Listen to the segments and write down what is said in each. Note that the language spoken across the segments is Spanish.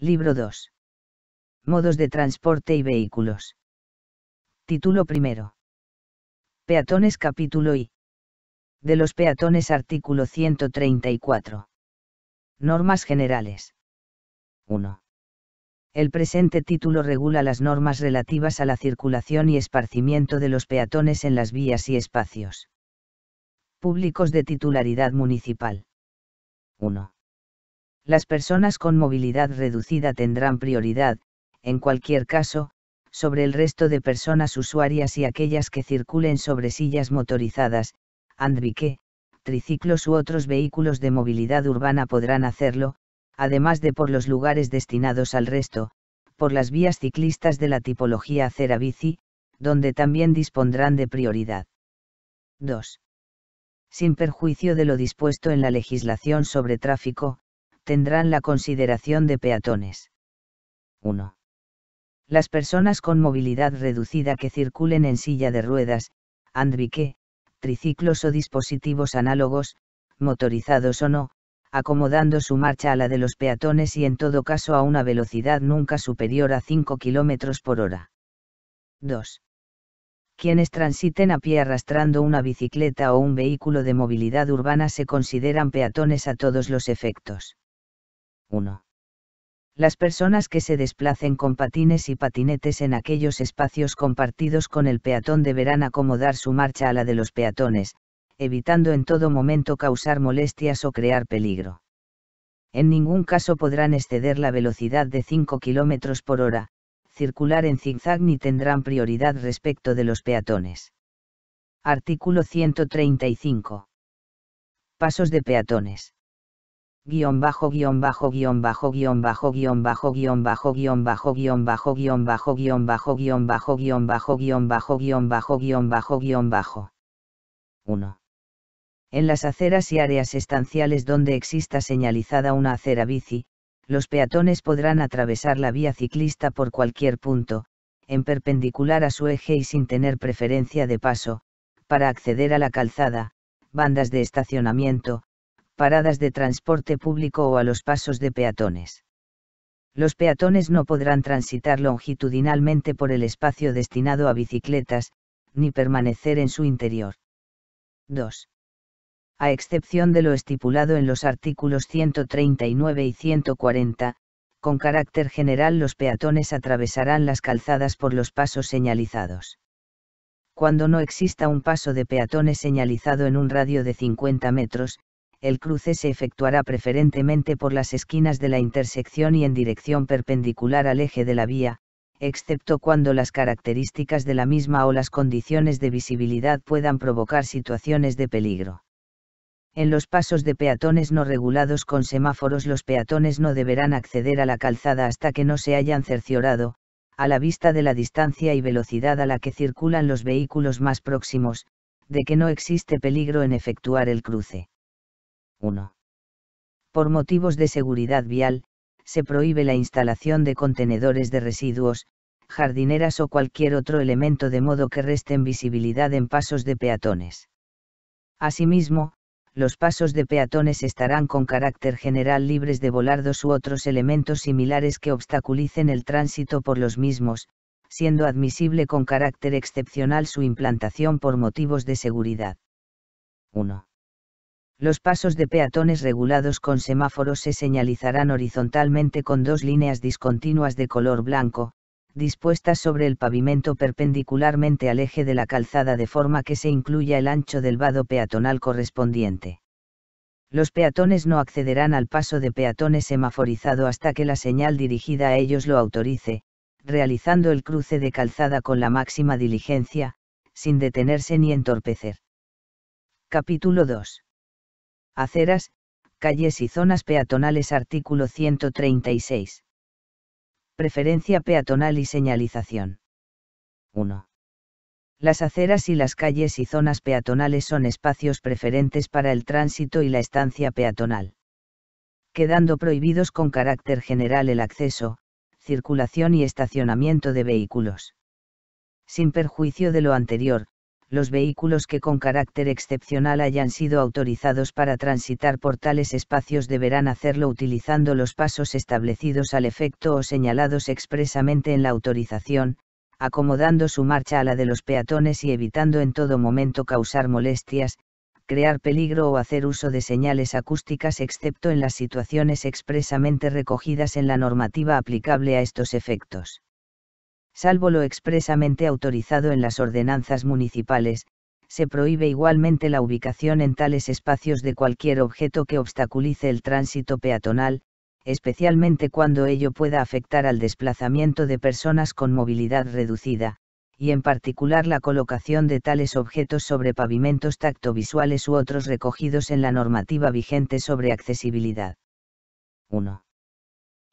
Libro 2. Modos de transporte y vehículos. Título primero. Peatones capítulo I. De los peatones artículo 134. Normas generales. 1. El presente título regula las normas relativas a la circulación y esparcimiento de los peatones en las vías y espacios públicos de titularidad municipal. 1. Las personas con movilidad reducida tendrán prioridad, en cualquier caso, sobre el resto de personas usuarias y aquellas que circulen sobre sillas motorizadas, andbique, triciclos u otros vehículos de movilidad urbana podrán hacerlo, además de por los lugares destinados al resto, por las vías ciclistas de la tipología acera bici, donde también dispondrán de prioridad. 2. Sin perjuicio de lo dispuesto en la legislación sobre tráfico, tendrán la consideración de peatones. 1. Las personas con movilidad reducida que circulen en silla de ruedas, andbique, triciclos o dispositivos análogos, motorizados o no, acomodando su marcha a la de los peatones y en todo caso a una velocidad nunca superior a 5 km por hora. 2. Quienes transiten a pie arrastrando una bicicleta o un vehículo de movilidad urbana se consideran peatones a todos los efectos. 1. Las personas que se desplacen con patines y patinetes en aquellos espacios compartidos con el peatón deberán acomodar su marcha a la de los peatones, evitando en todo momento causar molestias o crear peligro. En ningún caso podrán exceder la velocidad de 5 km por hora, circular en zigzag ni tendrán prioridad respecto de los peatones. Artículo 135. Pasos de peatones. Guión bajo guión bajo guión bajo guión bajo guión bajo guión bajo guión bajo guión bajo guión bajo guión bajo guión bajo guión bajo guión bajo guión bajo guión bajo guión bajo. 1. En las aceras y áreas estanciales donde exista señalizada una acera bici, los peatones podrán atravesar la vía ciclista por cualquier punto, en perpendicular a su eje y sin tener preferencia de paso, para acceder a la calzada, bandas de estacionamiento, paradas de transporte público o a los pasos de peatones. Los peatones no podrán transitar longitudinalmente por el espacio destinado a bicicletas, ni permanecer en su interior. 2. A excepción de lo estipulado en los artículos 139 y 140, con carácter general los peatones atravesarán las calzadas por los pasos señalizados. Cuando no exista un paso de peatones señalizado en un radio de 50 metros, el cruce se efectuará preferentemente por las esquinas de la intersección y en dirección perpendicular al eje de la vía, excepto cuando las características de la misma o las condiciones de visibilidad puedan provocar situaciones de peligro. En los pasos de peatones no regulados con semáforos los peatones no deberán acceder a la calzada hasta que no se hayan cerciorado, a la vista de la distancia y velocidad a la que circulan los vehículos más próximos, de que no existe peligro en efectuar el cruce. 1. Por motivos de seguridad vial, se prohíbe la instalación de contenedores de residuos, jardineras o cualquier otro elemento de modo que resten visibilidad en pasos de peatones. Asimismo, los pasos de peatones estarán con carácter general libres de volardos u otros elementos similares que obstaculicen el tránsito por los mismos, siendo admisible con carácter excepcional su implantación por motivos de seguridad. 1. Los pasos de peatones regulados con semáforos se señalizarán horizontalmente con dos líneas discontinuas de color blanco, dispuestas sobre el pavimento perpendicularmente al eje de la calzada de forma que se incluya el ancho del vado peatonal correspondiente. Los peatones no accederán al paso de peatones semaforizado hasta que la señal dirigida a ellos lo autorice, realizando el cruce de calzada con la máxima diligencia, sin detenerse ni entorpecer. Capítulo 2. Aceras, calles y zonas peatonales. Artículo 136. Preferencia peatonal y señalización. 1. Las aceras y las calles y zonas peatonales son espacios preferentes para el tránsito y la estancia peatonal. Quedando prohibidos con carácter general el acceso, circulación y estacionamiento de vehículos. Sin perjuicio de lo anterior, los vehículos que con carácter excepcional hayan sido autorizados para transitar por tales espacios deberán hacerlo utilizando los pasos establecidos al efecto o señalados expresamente en la autorización, acomodando su marcha a la de los peatones y evitando en todo momento causar molestias, crear peligro o hacer uso de señales acústicas excepto en las situaciones expresamente recogidas en la normativa aplicable a estos efectos. Salvo lo expresamente autorizado en las ordenanzas municipales, se prohíbe igualmente la ubicación en tales espacios de cualquier objeto que obstaculice el tránsito peatonal, especialmente cuando ello pueda afectar al desplazamiento de personas con movilidad reducida, y en particular la colocación de tales objetos sobre pavimentos tactovisuales u otros recogidos en la normativa vigente sobre accesibilidad. 1.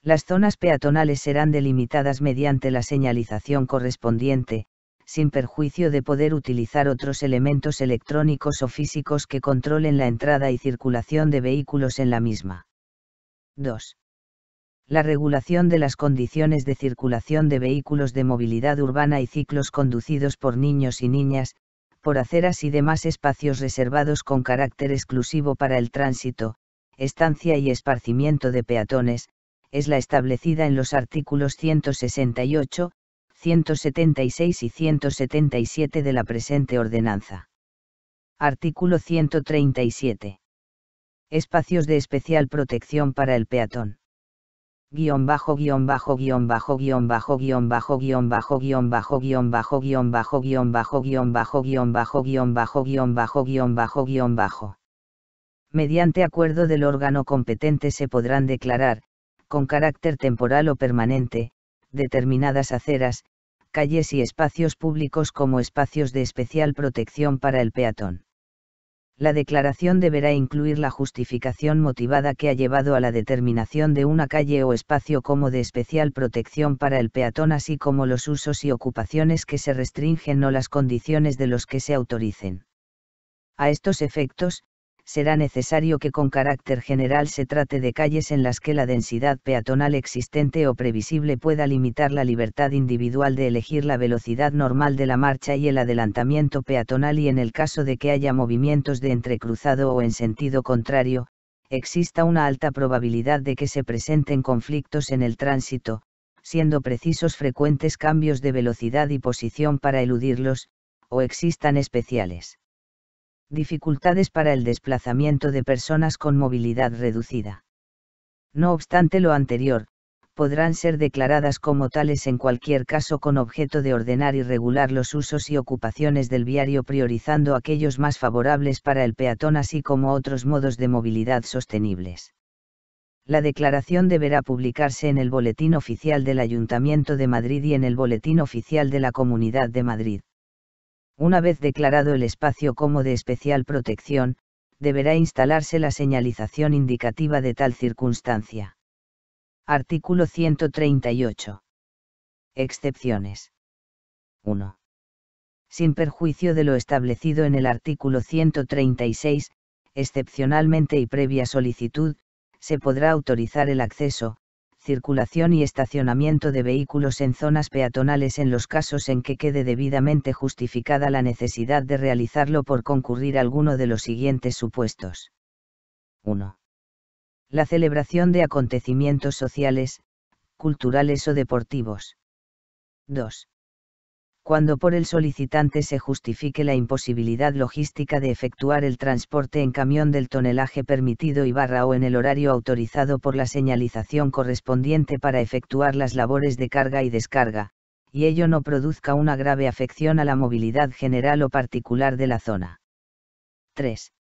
Las zonas peatonales serán delimitadas mediante la señalización correspondiente, sin perjuicio de poder utilizar otros elementos electrónicos o físicos que controlen la entrada y circulación de vehículos en la misma. 2. La regulación de las condiciones de circulación de vehículos de movilidad urbana y ciclos conducidos por niños y niñas, por aceras y demás espacios reservados con carácter exclusivo para el tránsito, estancia y esparcimiento de peatones, es la establecida en los artículos 168, 176 y 177 de la presente ordenanza. Artículo 137. Espacios de especial protección para el peatón. Guión bajo guión bajo guión bajo guión bajo guión bajo guión bajo guión bajo guión bajo guión bajo guión bajo guión bajo guión bajo guión bajo guión bajo guión bajo guión bajo. Mediante acuerdo del órgano competente se podrán declarar, con carácter temporal o permanente, determinadas aceras, calles y espacios públicos como espacios de especial protección para el peatón. La declaración deberá incluir la justificación motivada que ha llevado a la determinación de una calle o espacio como de especial protección para el peatón, así como los usos y ocupaciones que se restringen o las condiciones de los que se autoricen. A estos efectos, será necesario que con carácter general se trate de calles en las que la densidad peatonal existente o previsible pueda limitar la libertad individual de elegir la velocidad normal de la marcha y el adelantamiento peatonal, y en el caso de que haya movimientos de entrecruzado o en sentido contrario, exista una alta probabilidad de que se presenten conflictos en el tránsito, siendo precisos frecuentes cambios de velocidad y posición para eludirlos, o existan especiales dificultades para el desplazamiento de personas con movilidad reducida. No obstante lo anterior, podrán ser declaradas como tales en cualquier caso con objeto de ordenar y regular los usos y ocupaciones del viario, priorizando aquellos más favorables para el peatón así como otros modos de movilidad sostenibles. La declaración deberá publicarse en el Boletín Oficial del Ayuntamiento de Madrid y en el Boletín Oficial de la Comunidad de Madrid. Una vez declarado el espacio como de especial protección, deberá instalarse la señalización indicativa de tal circunstancia. Artículo 138. Excepciones. 1. Sin perjuicio de lo establecido en el artículo 136, excepcionalmente y previa solicitud, se podrá autorizar el acceso, circulación y estacionamiento de vehículos en zonas peatonales en los casos en que quede debidamente justificada la necesidad de realizarlo por concurrir alguno de los siguientes supuestos. 1. La celebración de acontecimientos sociales, culturales o deportivos. 2. Cuando por el solicitante se justifique la imposibilidad logística de efectuar el transporte en camión del tonelaje permitido o en el horario autorizado por la señalización correspondiente para efectuar las labores de carga y descarga, y ello no produzca una grave afección a la movilidad general o particular de la zona. 3.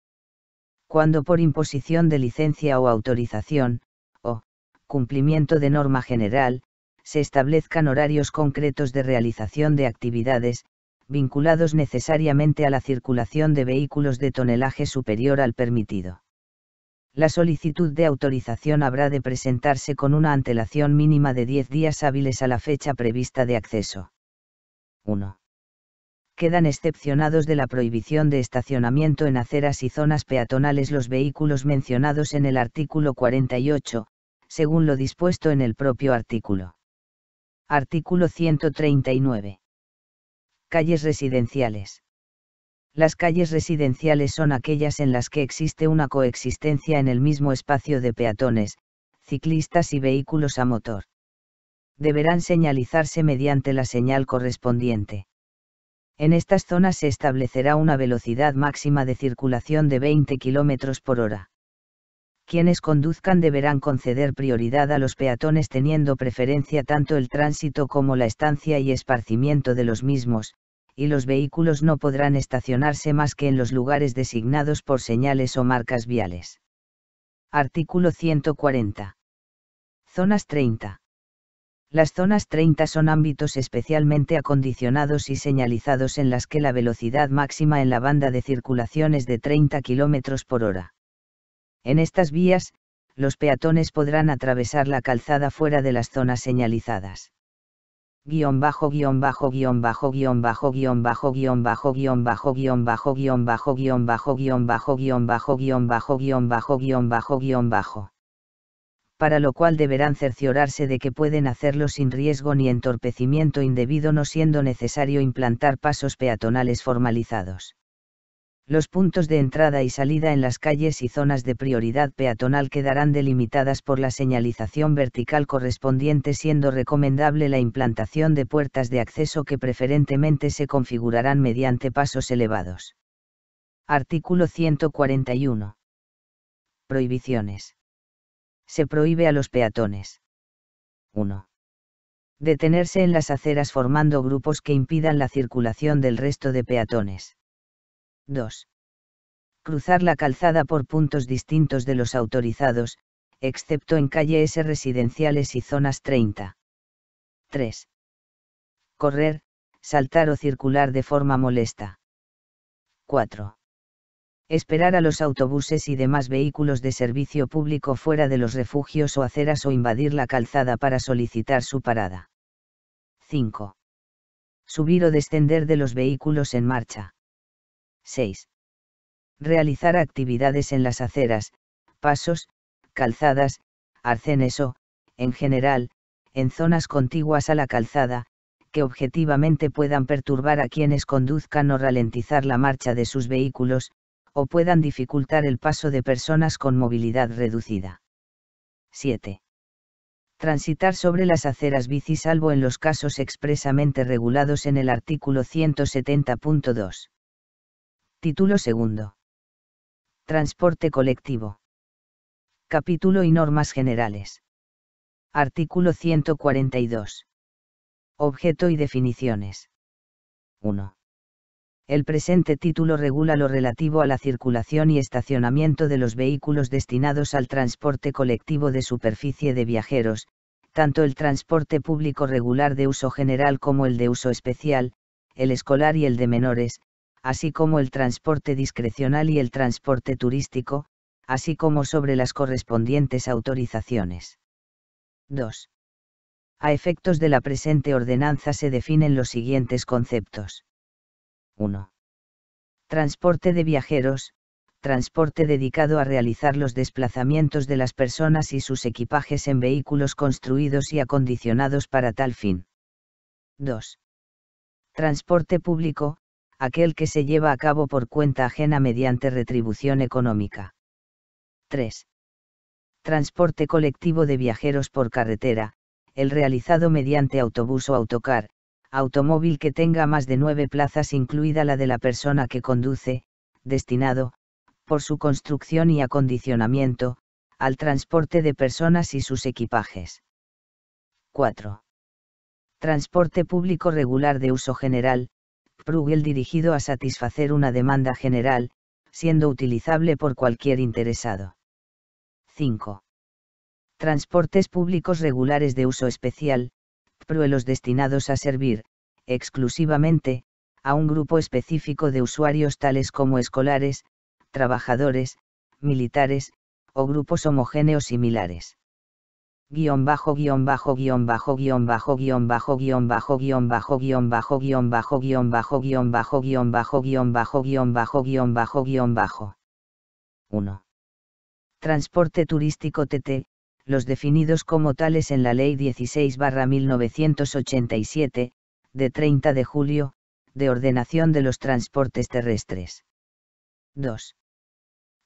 Cuando por imposición de licencia o autorización, o cumplimiento de norma general, se establezcan horarios concretos de realización de actividades, vinculados necesariamente a la circulación de vehículos de tonelaje superior al permitido. La solicitud de autorización habrá de presentarse con una antelación mínima de 10 días hábiles a la fecha prevista de acceso. 1. Quedan excepcionados de la prohibición de estacionamiento en aceras y zonas peatonales los vehículos mencionados en el artículo 48, según lo dispuesto en el propio artículo. Artículo 139. Calles residenciales. Las calles residenciales son aquellas en las que existe una coexistencia en el mismo espacio de peatones, ciclistas y vehículos a motor. Deberán señalizarse mediante la señal correspondiente. En estas zonas se establecerá una velocidad máxima de circulación de 20 km por hora. Quienes conduzcan deberán conceder prioridad a los peatones teniendo preferencia tanto el tránsito como la estancia y esparcimiento de los mismos, y los vehículos no podrán estacionarse más que en los lugares designados por señales o marcas viales. Artículo 140. Zonas 30. Las zonas 30 son ámbitos especialmente acondicionados y señalizados en las que la velocidad máxima en la banda de circulación es de 30 km por hora. En estas vías, los peatones podrán atravesar la calzada fuera de las zonas señalizadas. Guión bajo guión bajo guión bajo guión bajo guión bajo guión bajo guión bajo guión bajo guión bajo guión bajo guión bajo guión bajo guión bajo guión bajo guión bajo guión bajo. Para lo cual deberán cerciorarse de que pueden hacerlo sin riesgo ni entorpecimiento indebido, no siendo necesario implantar pasos peatonales formalizados. Los puntos de entrada y salida en las calles y zonas de prioridad peatonal quedarán delimitadas por la señalización vertical correspondiente, siendo recomendable la implantación de puertas de acceso que preferentemente se configurarán mediante pasos elevados. Artículo 141. Prohibiciones. Se prohíbe a los peatones. 1. Detenerse en las aceras formando grupos que impidan la circulación del resto de peatones. 2. Cruzar la calzada por puntos distintos de los autorizados, excepto en calles residenciales y zonas 30. 3. Correr, saltar o circular de forma molesta. 4. Esperar a los autobuses y demás vehículos de servicio público fuera de los refugios o aceras o invadir la calzada para solicitar su parada. 5. Subir o descender de los vehículos en marcha. 6. Realizar actividades en las aceras, pasos, calzadas, arcenes o, en general, en zonas contiguas a la calzada, que objetivamente puedan perturbar a quienes conduzcan o ralentizar la marcha de sus vehículos, o puedan dificultar el paso de personas con movilidad reducida. 7. Transitar sobre las aceras bici salvo en los casos expresamente regulados en el artículo 170.2. Título segundo. Transporte colectivo. Capítulo y normas generales. Artículo 142. Objeto y definiciones. 1. El presente título regula lo relativo a la circulación y estacionamiento de los vehículos destinados al transporte colectivo de superficie de viajeros, tanto el transporte público regular de uso general como el de uso especial, el escolar y el de menores, así como el transporte discrecional y el transporte turístico, así como sobre las correspondientes autorizaciones. 2. A efectos de la presente ordenanza se definen los siguientes conceptos. 1. Transporte de viajeros, transporte dedicado a realizar los desplazamientos de las personas y sus equipajes en vehículos construidos y acondicionados para tal fin. 2. Transporte público, aquel que se lleva a cabo por cuenta ajena mediante retribución económica. 3. Transporte colectivo de viajeros por carretera, el realizado mediante autobús o autocar, automóvil que tenga más de 9 plazas incluida la de la persona que conduce, destinado, por su construcción y acondicionamiento, al transporte de personas y sus equipajes. 4. Transporte público regular de uso general, PRUGEL dirigido a satisfacer una demanda general, siendo utilizable por cualquier interesado. 5. Transportes públicos regulares de uso especial, PRUELOS destinados a servir, exclusivamente, a un grupo específico de usuarios tales como escolares, trabajadores, militares, o grupos homogéneos similares. Guión bajo guión bajo guión bajo guión bajo guión bajo guión bajo guión bajo guión bajo guión bajo guión bajo guión bajo guión bajo guión bajo guión bajo guión bajo guión bajo. 1. Transporte turístico TT, los definidos como tales en la Ley 16/1987, de 30 de julio, de ordenación de los transportes terrestres. 2.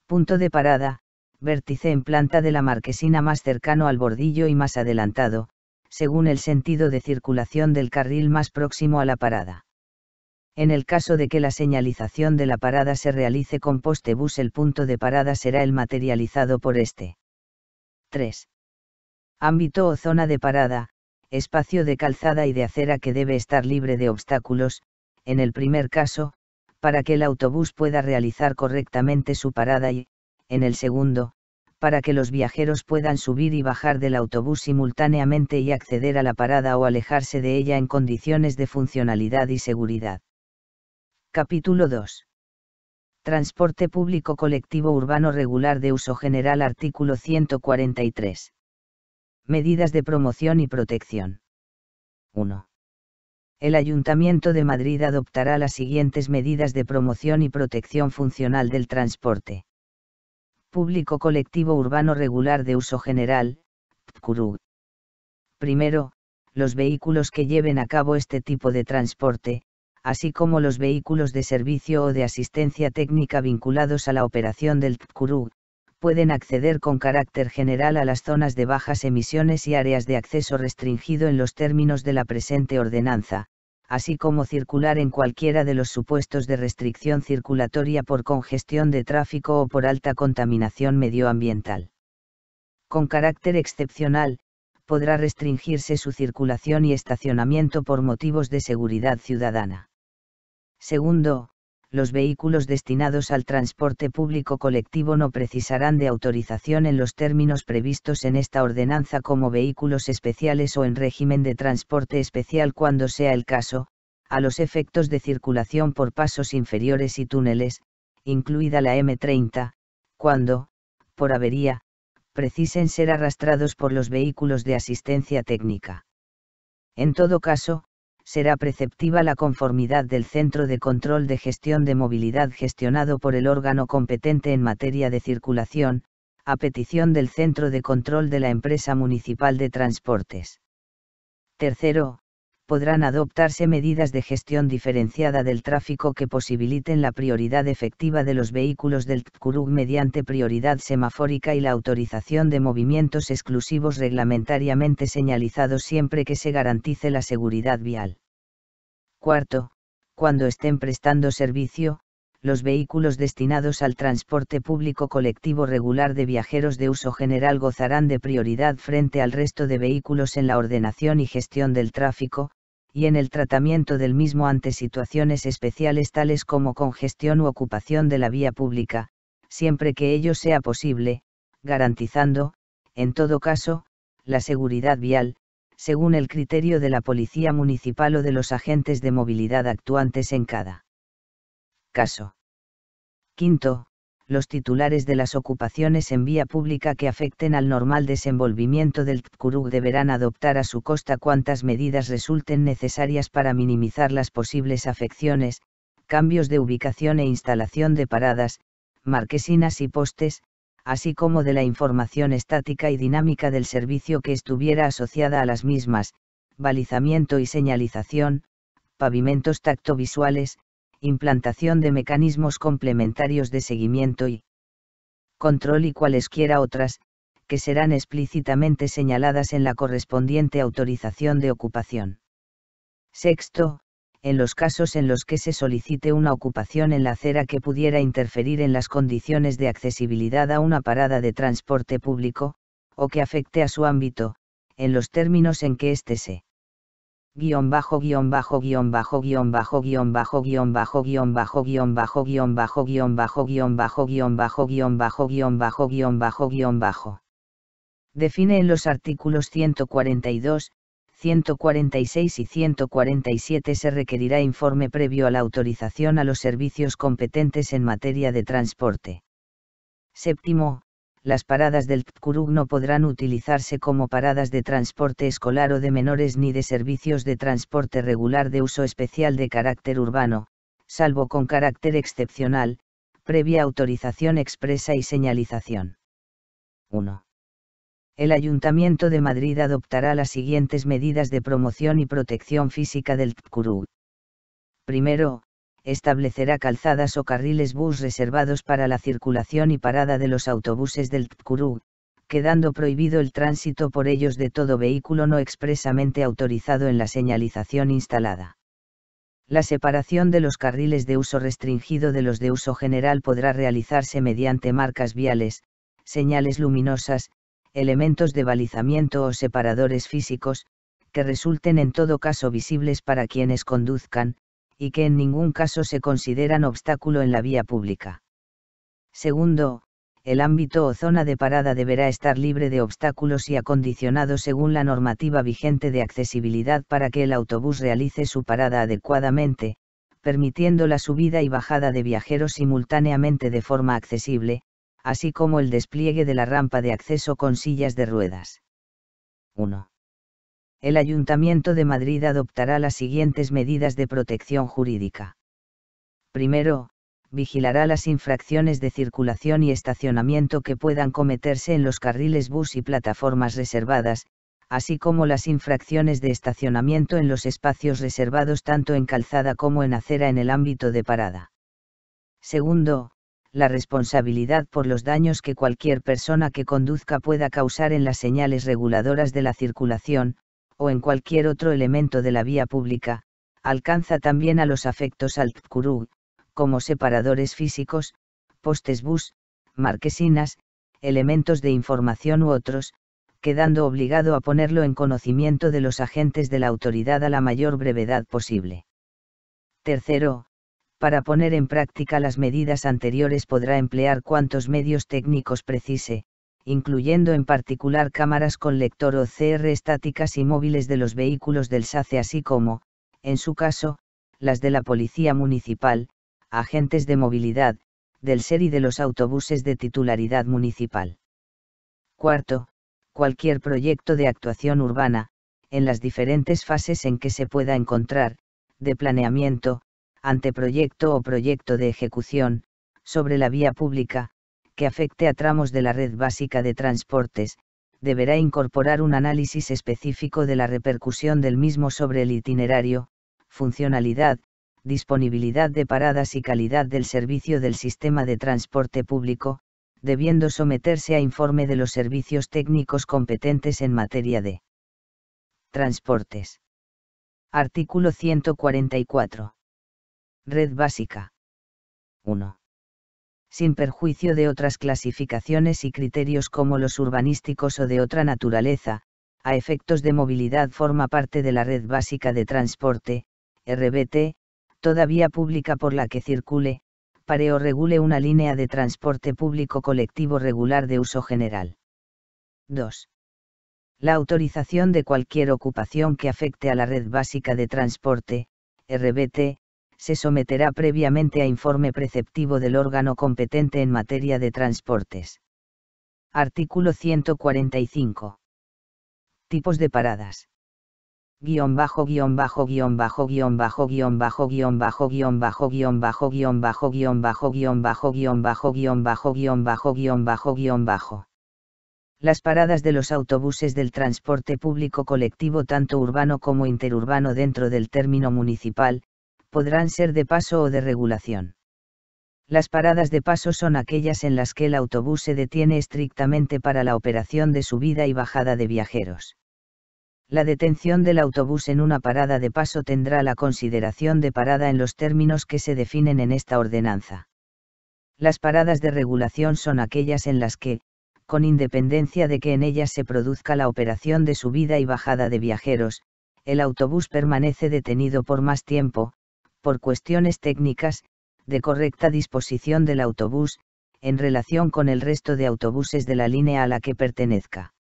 Punto de parada, vértice en planta de la marquesina más cercano al bordillo y más adelantado, según el sentido de circulación del carril más próximo a la parada. En el caso de que la señalización de la parada se realice con poste bus, el punto de parada será el materializado por este. 3. Ámbito o zona de parada, espacio de calzada y de acera que debe estar libre de obstáculos, en el primer caso, para que el autobús pueda realizar correctamente su parada y, en el segundo, para que los viajeros puedan subir y bajar del autobús simultáneamente y acceder a la parada o alejarse de ella en condiciones de funcionalidad y seguridad. Capítulo 2. Transporte público colectivo urbano regular de uso general. Artículo 143. Medidas de promoción y protección. 1. El Ayuntamiento de Madrid adoptará las siguientes medidas de promoción y protección funcional del transporte público colectivo urbano regular de uso general, PCURU. Primero, los vehículos que lleven a cabo este tipo de transporte, así como los vehículos de servicio o de asistencia técnica vinculados a la operación del PCURU, pueden acceder con carácter general a las zonas de bajas emisiones y áreas de acceso restringido en los términos de la presente ordenanza, así como circular en cualquiera de los supuestos de restricción circulatoria por congestión de tráfico o por alta contaminación medioambiental. Con carácter excepcional, podrá restringirse su circulación y estacionamiento por motivos de seguridad ciudadana. Segundo, los vehículos destinados al transporte público colectivo no precisarán de autorización en los términos previstos en esta ordenanza como vehículos especiales o en régimen de transporte especial cuando sea el caso, a los efectos de circulación por pasos inferiores y túneles, incluida la M30, cuando, por avería, precisen ser arrastrados por los vehículos de asistencia técnica. En todo caso, será preceptiva la conformidad del Centro de Control de Gestión de Movilidad gestionado por el órgano competente en materia de circulación, a petición del Centro de Control de la Empresa Municipal de Transportes. Tercero, podrán adoptarse medidas de gestión diferenciada del tráfico que posibiliten la prioridad efectiva de los vehículos del PCURU mediante prioridad semafórica y la autorización de movimientos exclusivos reglamentariamente señalizados siempre que se garantice la seguridad vial. Cuarto, cuando estén prestando servicio, los vehículos destinados al transporte público colectivo regular de viajeros de uso general gozarán de prioridad frente al resto de vehículos en la ordenación y gestión del tráfico, y en el tratamiento del mismo ante situaciones especiales tales como congestión u ocupación de la vía pública, siempre que ello sea posible, garantizando, en todo caso, la seguridad vial, según el criterio de la Policía Municipal o de los agentes de movilidad actuantes en cada caso. Quinto, los titulares de las ocupaciones en vía pública que afecten al normal desenvolvimiento del PCURU deberán adoptar a su costa cuantas medidas resulten necesarias para minimizar las posibles afecciones, cambios de ubicación e instalación de paradas, marquesinas y postes, así como de la información estática y dinámica del servicio que estuviera asociada a las mismas, balizamiento y señalización, pavimentos tactovisuales, implantación de mecanismos complementarios de seguimiento y control y cualesquiera otras, que serán explícitamente señaladas en la correspondiente autorización de ocupación. Sexto, en los casos en los que se solicite una ocupación en la acera que pudiera interferir en las condiciones de accesibilidad a una parada de transporte público, o que afecte a su ámbito, en los términos en que éste se guión bajo guión bajo guión bajo guión bajo guión bajo guión bajo guión bajo guión bajo guión bajo guión bajo guión bajo guión bajo guión bajo guión bajo guión bajo guión bajo. Define en los artículos 142, 146 y 147 se requerirá informe previo a la autorización a los servicios competentes en materia de transporte. Séptimo, las paradas del PCURU no podrán utilizarse como paradas de transporte escolar o de menores ni de servicios de transporte regular de uso especial de carácter urbano, salvo con carácter excepcional, previa autorización expresa y señalización. 1. El Ayuntamiento de Madrid adoptará las siguientes medidas de promoción y protección física del PCURU. Primero, establecerá calzadas o carriles bus reservados para la circulación y parada de los autobuses del TCURU, quedando prohibido el tránsito por ellos de todo vehículo no expresamente autorizado en la señalización instalada. La separación de los carriles de uso restringido de los de uso general podrá realizarse mediante marcas viales, señales luminosas, elementos de balizamiento o separadores físicos, que resulten en todo caso visibles para quienes conduzcan, y que en ningún caso se consideran obstáculo en la vía pública. Segundo, el ámbito o zona de parada deberá estar libre de obstáculos y acondicionado según la normativa vigente de accesibilidad para que el autobús realice su parada adecuadamente, permitiendo la subida y bajada de viajeros simultáneamente de forma accesible, así como el despliegue de la rampa de acceso con sillas de ruedas. 1. El Ayuntamiento de Madrid adoptará las siguientes medidas de protección jurídica. Primero, vigilará las infracciones de circulación y estacionamiento que puedan cometerse en los carriles bus y plataformas reservadas, así como las infracciones de estacionamiento en los espacios reservados tanto en calzada como en acera en el ámbito de parada. Segundo, la responsabilidad por los daños que cualquier persona que conduzca pueda causar en las señales reguladoras de la circulación, o en cualquier otro elemento de la vía pública, alcanza también a los afectos al TCURU, como separadores físicos, postes bus, marquesinas, elementos de información u otros, quedando obligado a ponerlo en conocimiento de los agentes de la autoridad a la mayor brevedad posible. Tercero, para poner en práctica las medidas anteriores podrá emplear cuantos medios técnicos precise, incluyendo en particular cámaras con lector OCR estáticas y móviles de los vehículos del SACE así como, en su caso, las de la Policía Municipal, agentes de movilidad, del SER y de los autobuses de titularidad municipal. Cuarto, cualquier proyecto de actuación urbana, en las diferentes fases en que se pueda encontrar, de planeamiento, anteproyecto o proyecto de ejecución, sobre la vía pública, que afecte a tramos de la red básica de transportes, deberá incorporar un análisis específico de la repercusión del mismo sobre el itinerario, funcionalidad, disponibilidad de paradas y calidad del servicio del sistema de transporte público, debiendo someterse a informe de los servicios técnicos competentes en materia de transportes. Artículo 144. Red básica. 1. Sin perjuicio de otras clasificaciones y criterios como los urbanísticos o de otra naturaleza, a efectos de movilidad forma parte de la red básica de transporte, RBT, toda vía pública por la que circule, pare o regule una línea de transporte público colectivo regular de uso general. 2. La autorización de cualquier ocupación que afecte a la red básica de transporte, RBT, se someterá previamente a informe preceptivo del órgano competente en materia de transportes. Artículo 145. Tipos de paradas. Guión bajo guión bajo guión bajo guión bajo guión bajo guión bajo guión bajo guión bajo guión bajo guión bajo guión bajo guión bajo guión bajo guión bajo guión bajo guión bajo. Las paradas de los autobuses del transporte público colectivo tanto urbano como interurbano dentro del término municipal, podrán ser de paso o de regulación. Las paradas de paso son aquellas en las que el autobús se detiene estrictamente para la operación de subida y bajada de viajeros. La detención del autobús en una parada de paso tendrá la consideración de parada en los términos que se definen en esta ordenanza. Las paradas de regulación son aquellas en las que, con independencia de que en ellas se produzca la operación de subida y bajada de viajeros, el autobús permanece detenido por más tiempo, por cuestiones técnicas, de correcta disposición del autobús, en relación con el resto de autobuses de la línea a la que pertenezca.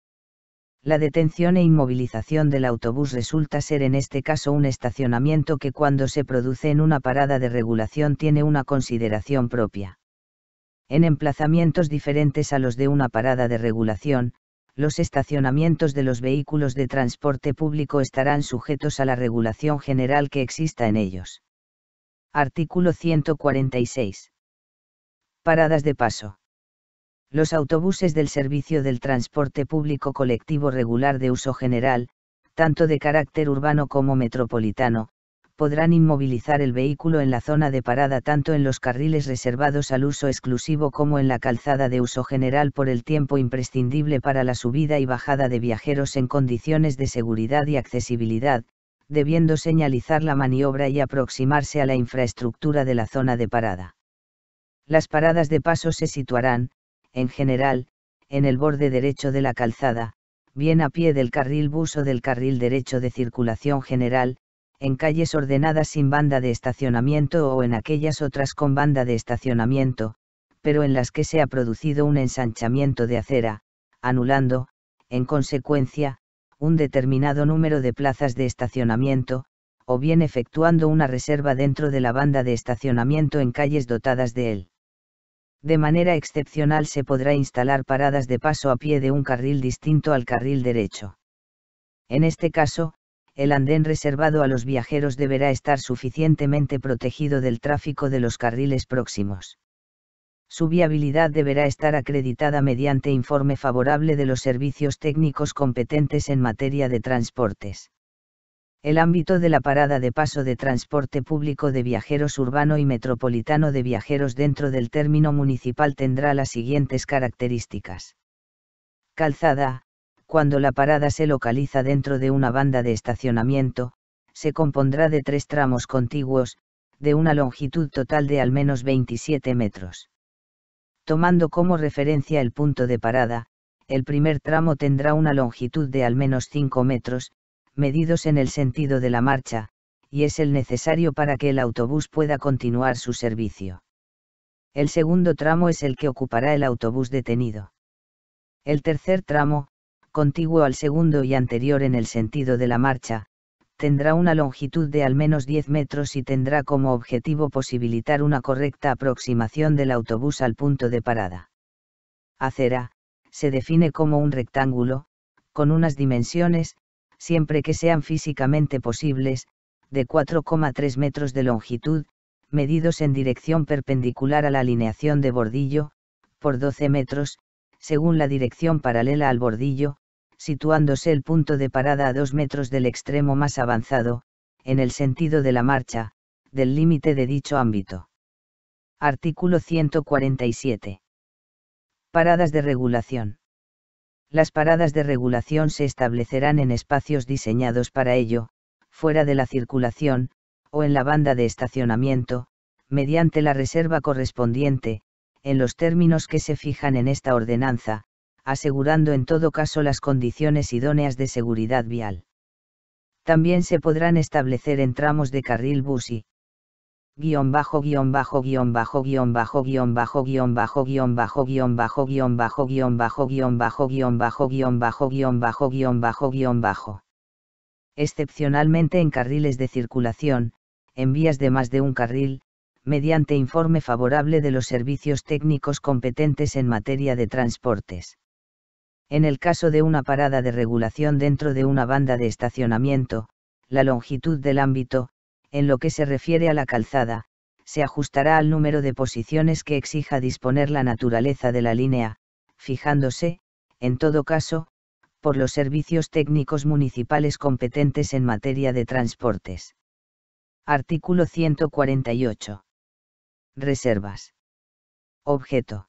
La detención e inmovilización del autobús resulta ser en este caso un estacionamiento que cuando se produce en una parada de regulación tiene una consideración propia. En emplazamientos diferentes a los de una parada de regulación, los estacionamientos de los vehículos de transporte público estarán sujetos a la regulación general que exista en ellos. Artículo 146. Paradas de paso. Los autobuses del servicio del transporte público colectivo regular de uso general, tanto de carácter urbano como metropolitano, podrán inmovilizar el vehículo en la zona de parada tanto en los carriles reservados al uso exclusivo como en la calzada de uso general por el tiempo imprescindible para la subida y bajada de viajeros en condiciones de seguridad y accesibilidad, debiendo señalizar la maniobra y aproximarse a la infraestructura de la zona de parada. Las paradas de paso se situarán, en general, en el borde derecho de la calzada, bien a pie del carril bus o del carril derecho de circulación general, en calles ordenadas sin banda de estacionamiento o en aquellas otras con banda de estacionamiento, pero en las que se ha producido un ensanchamiento de acera, anulando, en consecuencia, un determinado número de plazas de estacionamiento, o bien efectuando una reserva dentro de la banda de estacionamiento en calles dotadas de él. De manera excepcional se podrá instalar paradas de paso a pie de un carril distinto al carril derecho. En este caso, el andén reservado a los viajeros deberá estar suficientemente protegido del tráfico de los carriles próximos. Su viabilidad deberá estar acreditada mediante informe favorable de los servicios técnicos competentes en materia de transportes. El ámbito de la parada de paso de transporte público de viajeros urbano y metropolitano de viajeros dentro del término municipal tendrá las siguientes características. Calzada. Cuando la parada se localiza dentro de una banda de estacionamiento, se compondrá de 3 tramos contiguos, de una longitud total de al menos 27 metros. Tomando como referencia el punto de parada, el primer tramo tendrá una longitud de al menos 5 metros, medidos en el sentido de la marcha, y es el necesario para que el autobús pueda continuar su servicio. El segundo tramo es el que ocupará el autobús detenido. El tercer tramo, contiguo al segundo y anterior en el sentido de la marcha, tendrá una longitud de al menos 10 metros y tendrá como objetivo posibilitar una correcta aproximación del autobús al punto de parada. Acera, se define como un rectángulo, con unas dimensiones, siempre que sean físicamente posibles, de 4,3 metros de longitud, medidos en dirección perpendicular a la alineación de bordillo, por 12 metros, según la dirección paralela al bordillo, situándose el punto de parada a 2 metros del extremo más avanzado, en el sentido de la marcha, del límite de dicho ámbito. Artículo 147. Paradas de regulación. Las paradas de regulación se establecerán en espacios diseñados para ello, fuera de la circulación, o en la banda de estacionamiento, mediante la reserva correspondiente, en los términos que se fijan en esta ordenanza, asegurando en todo caso las condiciones idóneas de seguridad vial. También se podrán establecer en tramos de carril bus y guión bajo guión bajo guión bajo guión bajo guión bajo guión bajo guión bajo guión bajo guión bajo guión bajo guión bajo guión bajo guión bajo guión bajo guión bajo guión bajo. Excepcionalmente en carriles de circulación, en vías de más de un carril, mediante informe favorable de los servicios técnicos competentes en materia de transportes. En el caso de una parada de regulación dentro de una banda de estacionamiento, la longitud del ámbito, en lo que se refiere a la calzada, se ajustará al número de posiciones que exija disponer la naturaleza de la línea, fijándose, en todo caso, por los servicios técnicos municipales competentes en materia de transportes. Artículo 148. Reservas. Objeto.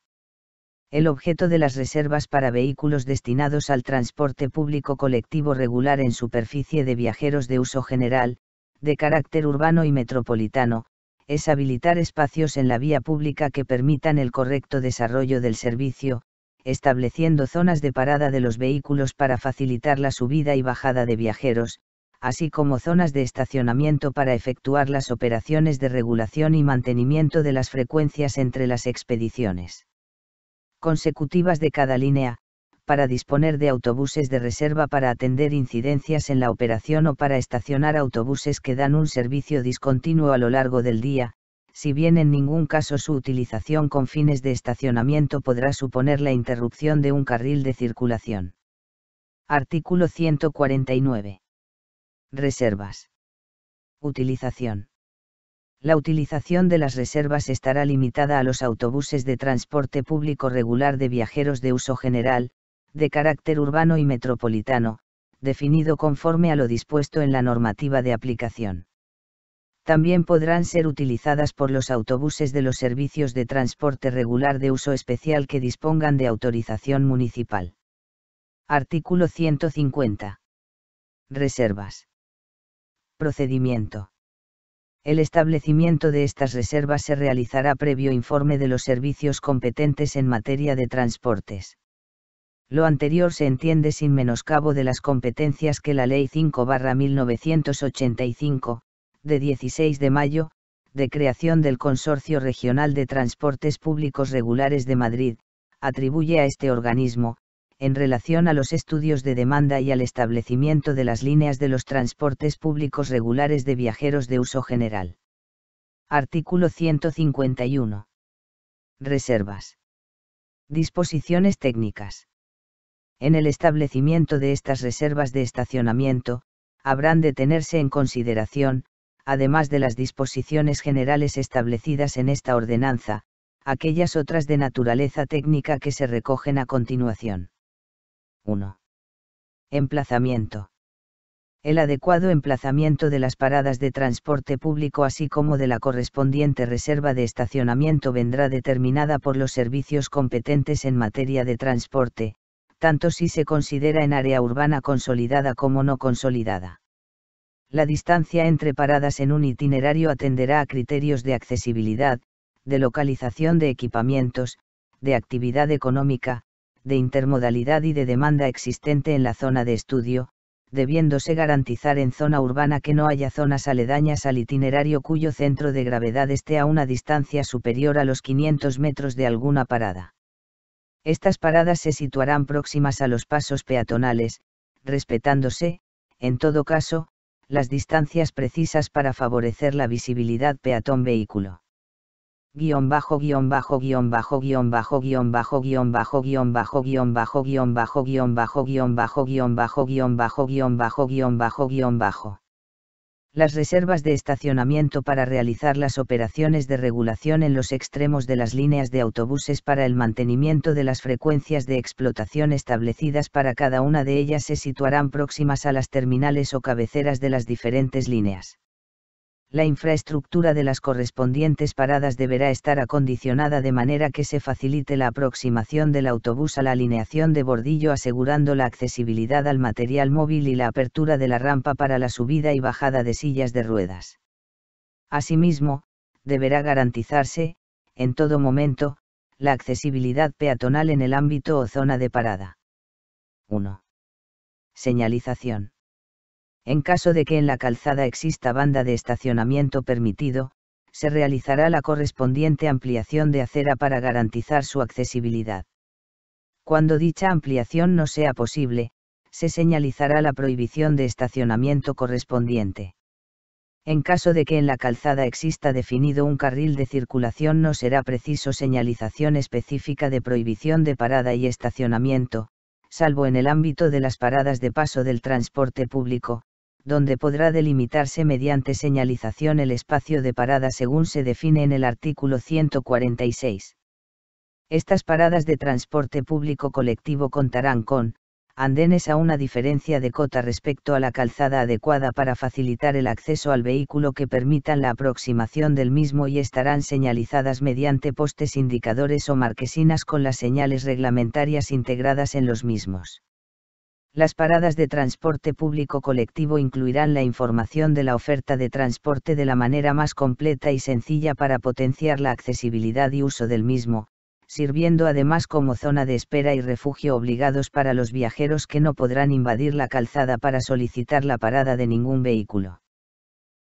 El objeto de las reservas para vehículos destinados al transporte público colectivo regular en superficie de viajeros de uso general, de carácter urbano y metropolitano, es habilitar espacios en la vía pública que permitan el correcto desarrollo del servicio, estableciendo zonas de parada de los vehículos para facilitar la subida y bajada de viajeros, así como zonas de estacionamiento para efectuar las operaciones de regulación y mantenimiento de las frecuencias entre las expediciones consecutivas de cada línea, para disponer de autobuses de reserva para atender incidencias en la operación o para estacionar autobuses que dan un servicio discontinuo a lo largo del día, si bien en ningún caso su utilización con fines de estacionamiento podrá suponer la interrupción de un carril de circulación. Artículo 149. Reservas. Utilización. La utilización de las reservas estará limitada a los autobuses de transporte público regular de viajeros de uso general, de carácter urbano y metropolitano, definido conforme a lo dispuesto en la normativa de aplicación. También podrán ser utilizadas por los autobuses de los servicios de transporte regular de uso especial que dispongan de autorización municipal. Artículo 150. Reservas. Procedimiento. El establecimiento de estas reservas se realizará previo informe de los servicios competentes en materia de transportes. Lo anterior se entiende sin menoscabo de las competencias que la Ley 5/1985, de 16 de mayo, de creación del Consorcio Regional de Transportes Públicos Regulares de Madrid, atribuye a este organismo, en relación a los estudios de demanda y al establecimiento de las líneas de los transportes públicos regulares de viajeros de uso general. Artículo 151. Reservas. Disposiciones técnicas. En el establecimiento de estas reservas de estacionamiento, habrán de tenerse en consideración, además de las disposiciones generales establecidas en esta ordenanza, aquellas otras de naturaleza técnica que se recogen a continuación. 1. Emplazamiento. El adecuado emplazamiento de las paradas de transporte público así como de la correspondiente reserva de estacionamiento vendrá determinada por los servicios competentes en materia de transporte, tanto si se considera en área urbana consolidada como no consolidada. La distancia entre paradas en un itinerario atenderá a criterios de accesibilidad, de localización de equipamientos, de actividad económica, de intermodalidad y de demanda existente en la zona de estudio, debiéndose garantizar en zona urbana que no haya zonas aledañas al itinerario cuyo centro de gravedad esté a una distancia superior a los 500 metros de alguna parada. Estas paradas se situarán próximas a los pasos peatonales, respetándose, en todo caso, las distancias precisas para favorecer la visibilidad peatón-vehículo. Guión bajo guión bajo guión bajo guión bajo guión bajo guión bajo guión bajo guión bajo guión bajo guión bajo guión bajo guión bajo guión bajo guión bajo guión bajo guión bajo. Las reservas de estacionamiento para realizar las operaciones de regulación en los extremos de las líneas de autobuses para el mantenimiento de las frecuencias de explotación establecidas para cada una de ellas se situarán próximas a las terminales o cabeceras de las diferentes líneas. La infraestructura de las correspondientes paradas deberá estar acondicionada de manera que se facilite la aproximación del autobús a la alineación de bordillo asegurando la accesibilidad al material móvil y la apertura de la rampa para la subida y bajada de sillas de ruedas. Asimismo, deberá garantizarse, en todo momento, la accesibilidad peatonal en el ámbito o zona de parada. 1. Señalización. En caso de que en la calzada exista banda de estacionamiento permitido, se realizará la correspondiente ampliación de acera para garantizar su accesibilidad. Cuando dicha ampliación no sea posible, se señalizará la prohibición de estacionamiento correspondiente. En caso de que en la calzada exista definido un carril de circulación no será preciso señalización específica de prohibición de parada y estacionamiento, salvo en el ámbito de las paradas de paso del transporte público, donde podrá delimitarse mediante señalización el espacio de parada según se define en el artículo 146. Estas paradas de transporte público colectivo contarán con andenes a una diferencia de cota respecto a la calzada adecuada para facilitar el acceso al vehículo que permitan la aproximación del mismo y estarán señalizadas mediante postes indicadores o marquesinas con las señales reglamentarias integradas en los mismos. Las paradas de transporte público colectivo incluirán la información de la oferta de transporte de la manera más completa y sencilla para potenciar la accesibilidad y uso del mismo, sirviendo además como zona de espera y refugio obligados para los viajeros que no podrán invadir la calzada para solicitar la parada de ningún vehículo.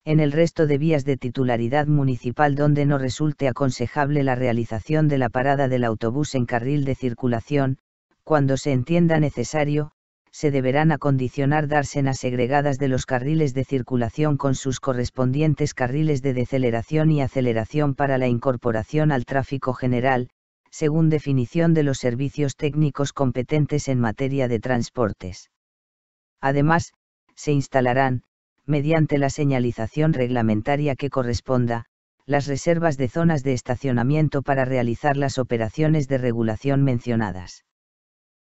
En el resto de vías de titularidad municipal donde no resulte aconsejable la realización de la parada del autobús en carril de circulación, cuando se entienda necesario, se deberán acondicionar dársenas segregadas de los carriles de circulación con sus correspondientes carriles de deceleración y aceleración para la incorporación al tráfico general, según definición de los servicios técnicos competentes en materia de transportes. Además, se instalarán, mediante la señalización reglamentaria que corresponda, las reservas de zonas de estacionamiento para realizar las operaciones de regulación mencionadas.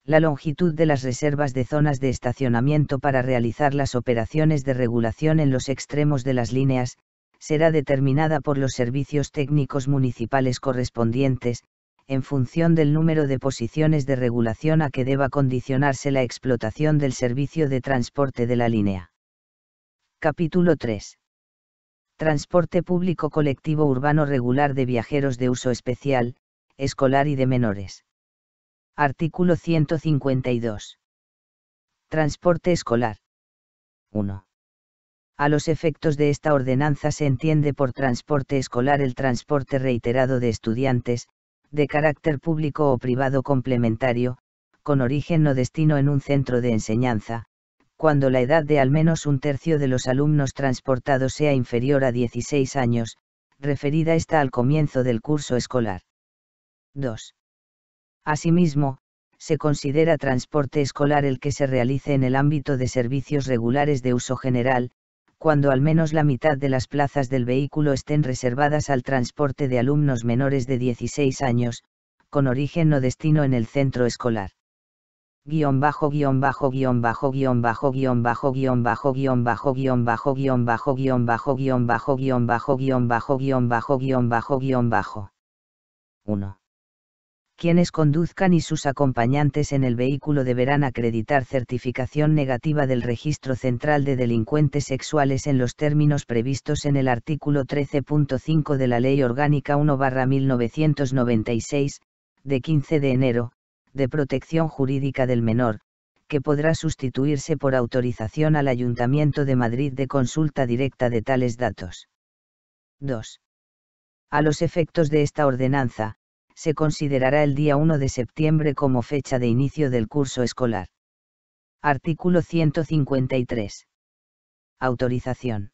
La longitud de las reservas de zonas de estacionamiento para realizar las operaciones de regulación en los extremos de las líneas, será determinada por los servicios técnicos municipales correspondientes, en función del número de posiciones de regulación a que deba condicionarse la explotación del servicio de transporte de la línea. Capítulo 3. Transporte público colectivo urbano regular de viajeros de uso especial, escolar y de menores. Artículo 152. Transporte escolar. 1. A los efectos de esta ordenanza se entiende por transporte escolar el transporte reiterado de estudiantes, de carácter público o privado complementario, con origen o destino en un centro de enseñanza, cuando la edad de al menos un tercio de los alumnos transportados sea inferior a 16 años, referida esta al comienzo del curso escolar. 2. Asimismo, se considera transporte escolar el que se realice en el ámbito de servicios regulares de uso general, cuando al menos la mitad de las plazas del vehículo estén reservadas al transporte de alumnos menores de 16 años, con origen o destino en el centro escolar. Guión bajo guión bajo guión bajo guión bajo guión bajo guión bajo guión bajo guión bajo guión bajo guión bajo guión bajo guión bajo guión bajo guión bajo guión bajo guión bajo. 1. Quienes conduzcan y sus acompañantes en el vehículo deberán acreditar certificación negativa del Registro Central de Delincuentes Sexuales en los términos previstos en el artículo 13.5 de la Ley Orgánica 1/1996, de 15 de enero, de protección jurídica del menor, que podrá sustituirse por autorización al Ayuntamiento de Madrid de consulta directa de tales datos. 2. A los efectos de esta ordenanza, se considerará el día 1 de septiembre como fecha de inicio del curso escolar. Artículo 153. Autorización.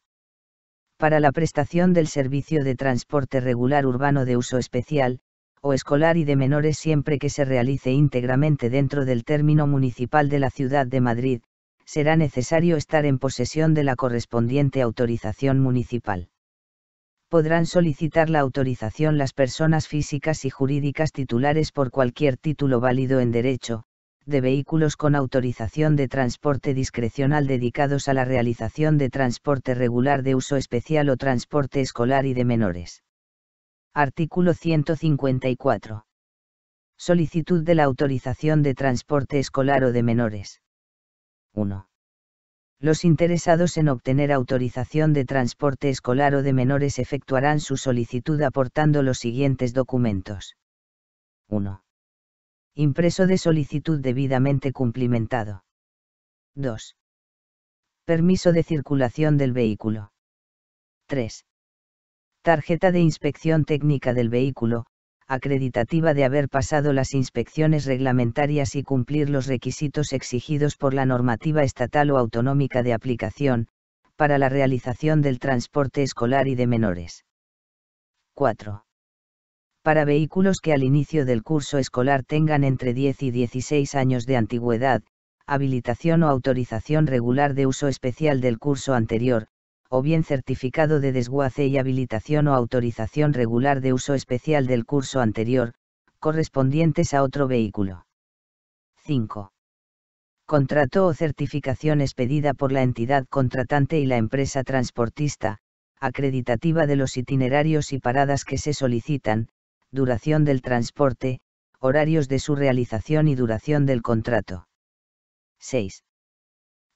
Para la prestación del servicio de transporte regular urbano de uso especial, o escolar y de menores siempre que se realice íntegramente dentro del término municipal de la Ciudad de Madrid, será necesario estar en posesión de la correspondiente autorización municipal. Podrán solicitar la autorización las personas físicas y jurídicas titulares por cualquier título válido en derecho, de vehículos con autorización de transporte discrecional dedicados a la realización de transporte regular de uso especial o transporte escolar y de menores. Artículo 154. Solicitud de la autorización de transporte escolar o de menores. 1. Los interesados en obtener autorización de transporte escolar o de menores efectuarán su solicitud aportando los siguientes documentos. 1. Impreso de solicitud debidamente cumplimentado. 2. Permiso de circulación del vehículo. 3. Tarjeta de inspección técnica del vehículo, acreditativa de haber pasado las inspecciones reglamentarias y cumplir los requisitos exigidos por la normativa estatal o autonómica de aplicación, para la realización del transporte escolar y de menores. 4. Para vehículos que al inicio del curso escolar tengan entre 10 y 16 años de antigüedad, habilitación o autorización regular de uso especial del curso anterior, o bien certificado de desguace y habilitación o autorización regular de uso especial del curso anterior, correspondientes a otro vehículo. 5. Contrato o certificación expedida por la entidad contratante y la empresa transportista, acreditativa de los itinerarios y paradas que se solicitan, duración del transporte, horarios de su realización y duración del contrato. 6.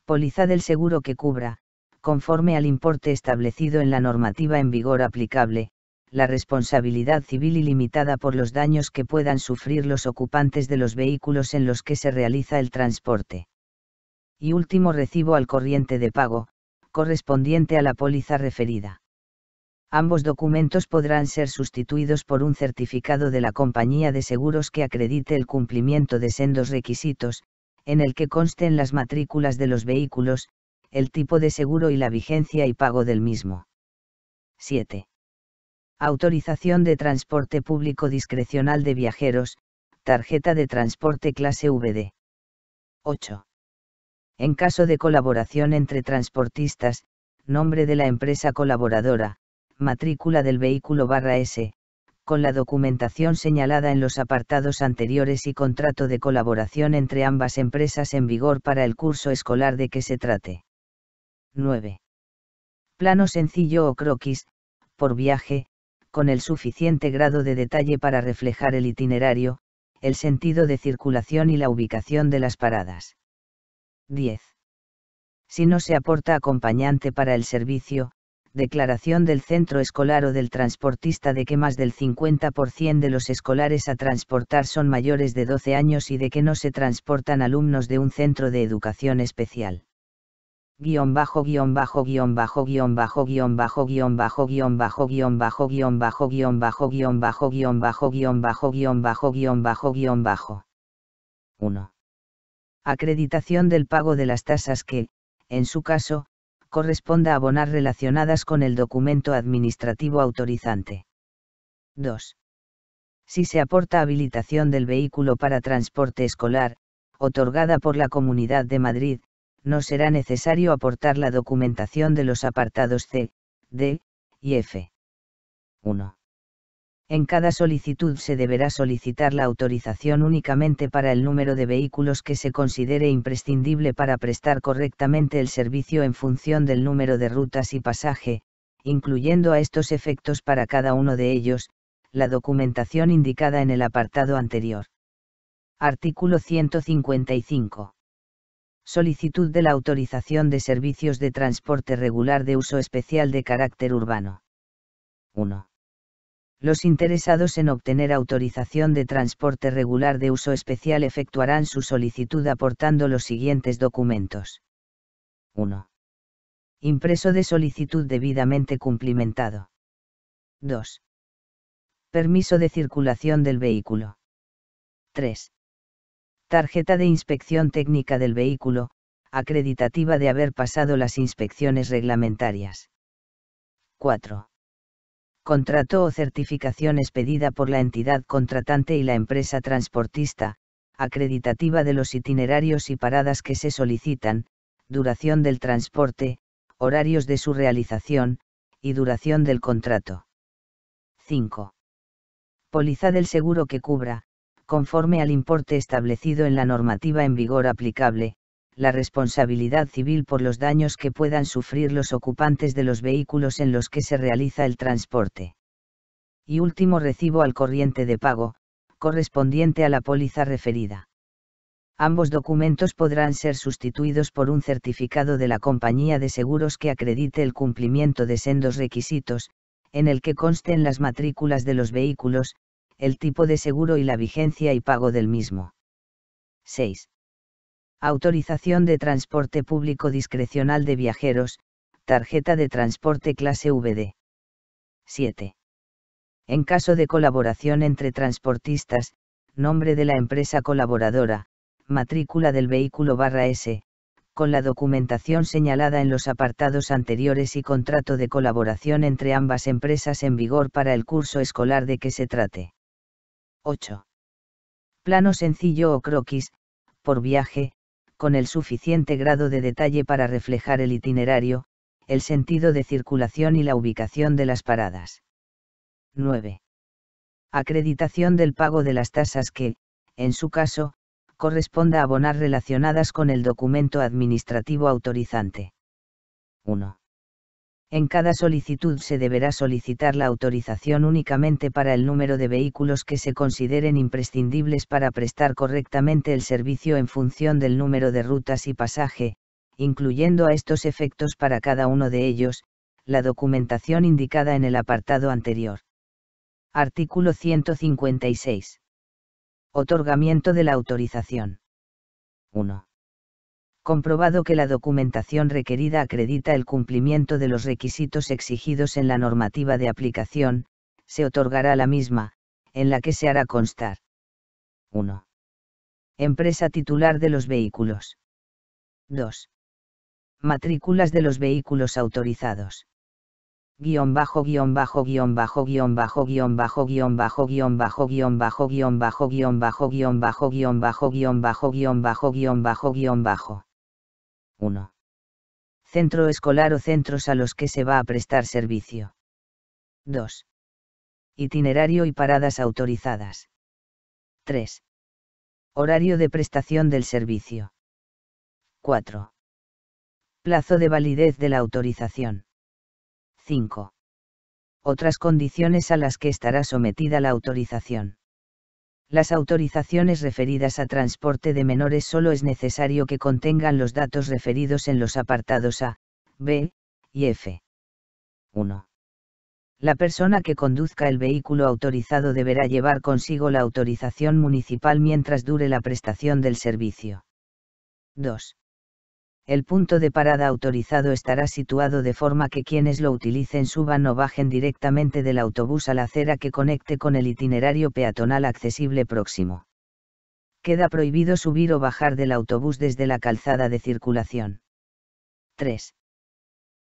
Póliza del seguro que cubra, conforme al importe establecido en la normativa en vigor aplicable, la responsabilidad civil ilimitada por los daños que puedan sufrir los ocupantes de los vehículos en los que se realiza el transporte. Y último recibo al corriente de pago, correspondiente a la póliza referida. Ambos documentos podrán ser sustituidos por un certificado de la compañía de seguros que acredite el cumplimiento de sendos requisitos, en el que consten las matrículas de los vehículos, el tipo de seguro y la vigencia y pago del mismo. 7. Autorización de transporte público discrecional de viajeros, tarjeta de transporte clase VD. 8. En caso de colaboración entre transportistas, nombre de la empresa colaboradora, matrícula del vehículo /S, con la documentación señalada en los apartados anteriores y contrato de colaboración entre ambas empresas en vigor para el curso escolar de que se trate. 9. Plano sencillo o croquis, por viaje, con el suficiente grado de detalle para reflejar el itinerario, el sentido de circulación y la ubicación de las paradas. 10. Si no se aporta acompañante para el servicio, declaración del centro escolar o del transportista de que más del 50% de los escolares a transportar son mayores de 12 años y de que no se transportan alumnos de un centro de educación especial. Guión bajo guión bajo guión bajo guión bajo guión bajo guión bajo guión bajo guión bajo guión bajo guión bajo guión bajo guión bajo guión bajo guión bajo guión bajo guión bajo. 1. Acreditación del pago de las tasas que, en su caso, corresponda abonar relacionadas con el documento administrativo autorizante. 2. Si se aporta habilitación del vehículo para transporte escolar, otorgada por la Comunidad de Madrid, no será necesario aportar la documentación de los apartados C, D y F. 1. En cada solicitud se deberá solicitar la autorización únicamente para el número de vehículos que se considere imprescindible para prestar correctamente el servicio en función del número de rutas y pasaje, incluyendo a estos efectos para cada uno de ellos, la documentación indicada en el apartado anterior. Artículo 155. Solicitud de la autorización de servicios de transporte regular de uso especial de carácter urbano. 1. Los interesados en obtener autorización de transporte regular de uso especial efectuarán su solicitud aportando los siguientes documentos. 1. Impreso de solicitud debidamente cumplimentado. 2. Permiso de circulación del vehículo. 3. Tarjeta de inspección técnica del vehículo, acreditativa de haber pasado las inspecciones reglamentarias. 4. Contrato o certificación expedida por la entidad contratante y la empresa transportista, acreditativa de los itinerarios y paradas que se solicitan, duración del transporte, horarios de su realización, y duración del contrato. 5. Póliza del seguro que cubra, conforme al importe establecido en la normativa en vigor aplicable, la responsabilidad civil por los daños que puedan sufrir los ocupantes de los vehículos en los que se realiza el transporte. Y último, recibo al corriente de pago, correspondiente a la póliza referida. Ambos documentos podrán ser sustituidos por un certificado de la compañía de seguros que acredite el cumplimiento de sendos requisitos, en el que consten las matrículas de los vehículos, el tipo de seguro y la vigencia y pago del mismo. 6. Autorización de transporte público discrecional de viajeros, tarjeta de transporte clase VD. 7. En caso de colaboración entre transportistas, nombre de la empresa colaboradora, matrícula del vehículo /S, con la documentación señalada en los apartados anteriores y contrato de colaboración entre ambas empresas en vigor para el curso escolar de que se trate. 8. Plano sencillo o croquis, por viaje, con el suficiente grado de detalle para reflejar el itinerario, el sentido de circulación y la ubicación de las paradas. 9. Acreditación del pago de las tasas que, en su caso, corresponda abonar relacionadas con el documento administrativo autorizante. 1. En cada solicitud se deberá solicitar la autorización únicamente para el número de vehículos que se consideren imprescindibles para prestar correctamente el servicio en función del número de rutas y pasaje, incluyendo a estos efectos para cada uno de ellos, la documentación indicada en el apartado anterior. Artículo 156. Otorgamiento de la autorización. 1. Comprobado que la documentación requerida acredita el cumplimiento de los requisitos exigidos en la normativa de aplicación, se otorgará la misma, en la que se hará constar. 1. Empresa titular de los vehículos. 2. Matrículas de los vehículos autorizados. Guión bajo guión bajo guión bajo guión bajo guión bajo guión bajo guión bajo guión bajo guión bajo guión bajo guión bajo guión bajo guión bajo guión bajo guión bajo guión bajo. 1. Centro escolar o centros a los que se va a prestar servicio. 2. Itinerario y paradas autorizadas. 3. Horario de prestación del servicio. 4. Plazo de validez de la autorización. 5. Otras condiciones a las que estará sometida la autorización. Las autorizaciones referidas a transporte de menores solo es necesario que contengan los datos referidos en los apartados A, B y F. 1. La persona que conduzca el vehículo autorizado deberá llevar consigo la autorización municipal mientras dure la prestación del servicio. 2. El punto de parada autorizado estará situado de forma que quienes lo utilicen suban o bajen directamente del autobús a la acera que conecte con el itinerario peatonal accesible próximo. Queda prohibido subir o bajar del autobús desde la calzada de circulación. 3.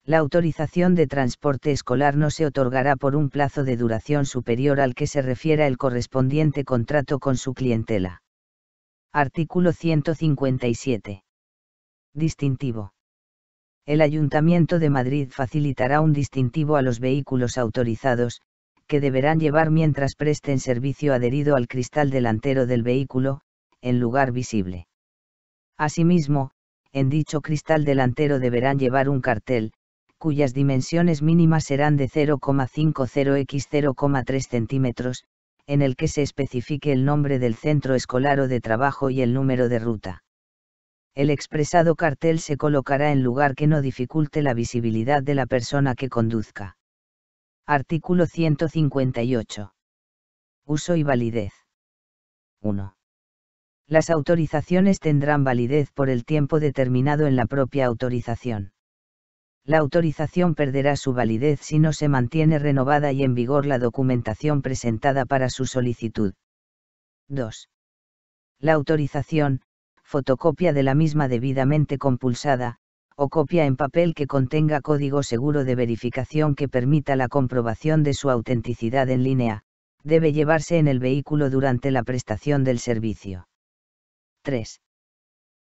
La autorización de transporte escolar no se otorgará por un plazo de duración superior al que se refiera el correspondiente contrato con su clientela. Artículo 157. Distintivo. El Ayuntamiento de Madrid facilitará un distintivo a los vehículos autorizados, que deberán llevar mientras presten servicio adherido al cristal delantero del vehículo, en lugar visible. Asimismo, en dicho cristal delantero deberán llevar un cartel, cuyas dimensiones mínimas serán de 0,50 x 0,3 centímetros, en el que se especifique el nombre del centro escolar o de trabajo y el número de ruta. El expresado cartel se colocará en lugar que no dificulte la visibilidad de la persona que conduzca. Artículo 158. Uso y validez. 1. Las autorizaciones tendrán validez por el tiempo determinado en la propia autorización. La autorización perderá su validez si no se mantiene renovada y en vigor la documentación presentada para su solicitud. 2. La autorización, fotocopia de la misma debidamente compulsada, o copia en papel que contenga código seguro de verificación que permita la comprobación de su autenticidad en línea, debe llevarse en el vehículo durante la prestación del servicio. 3.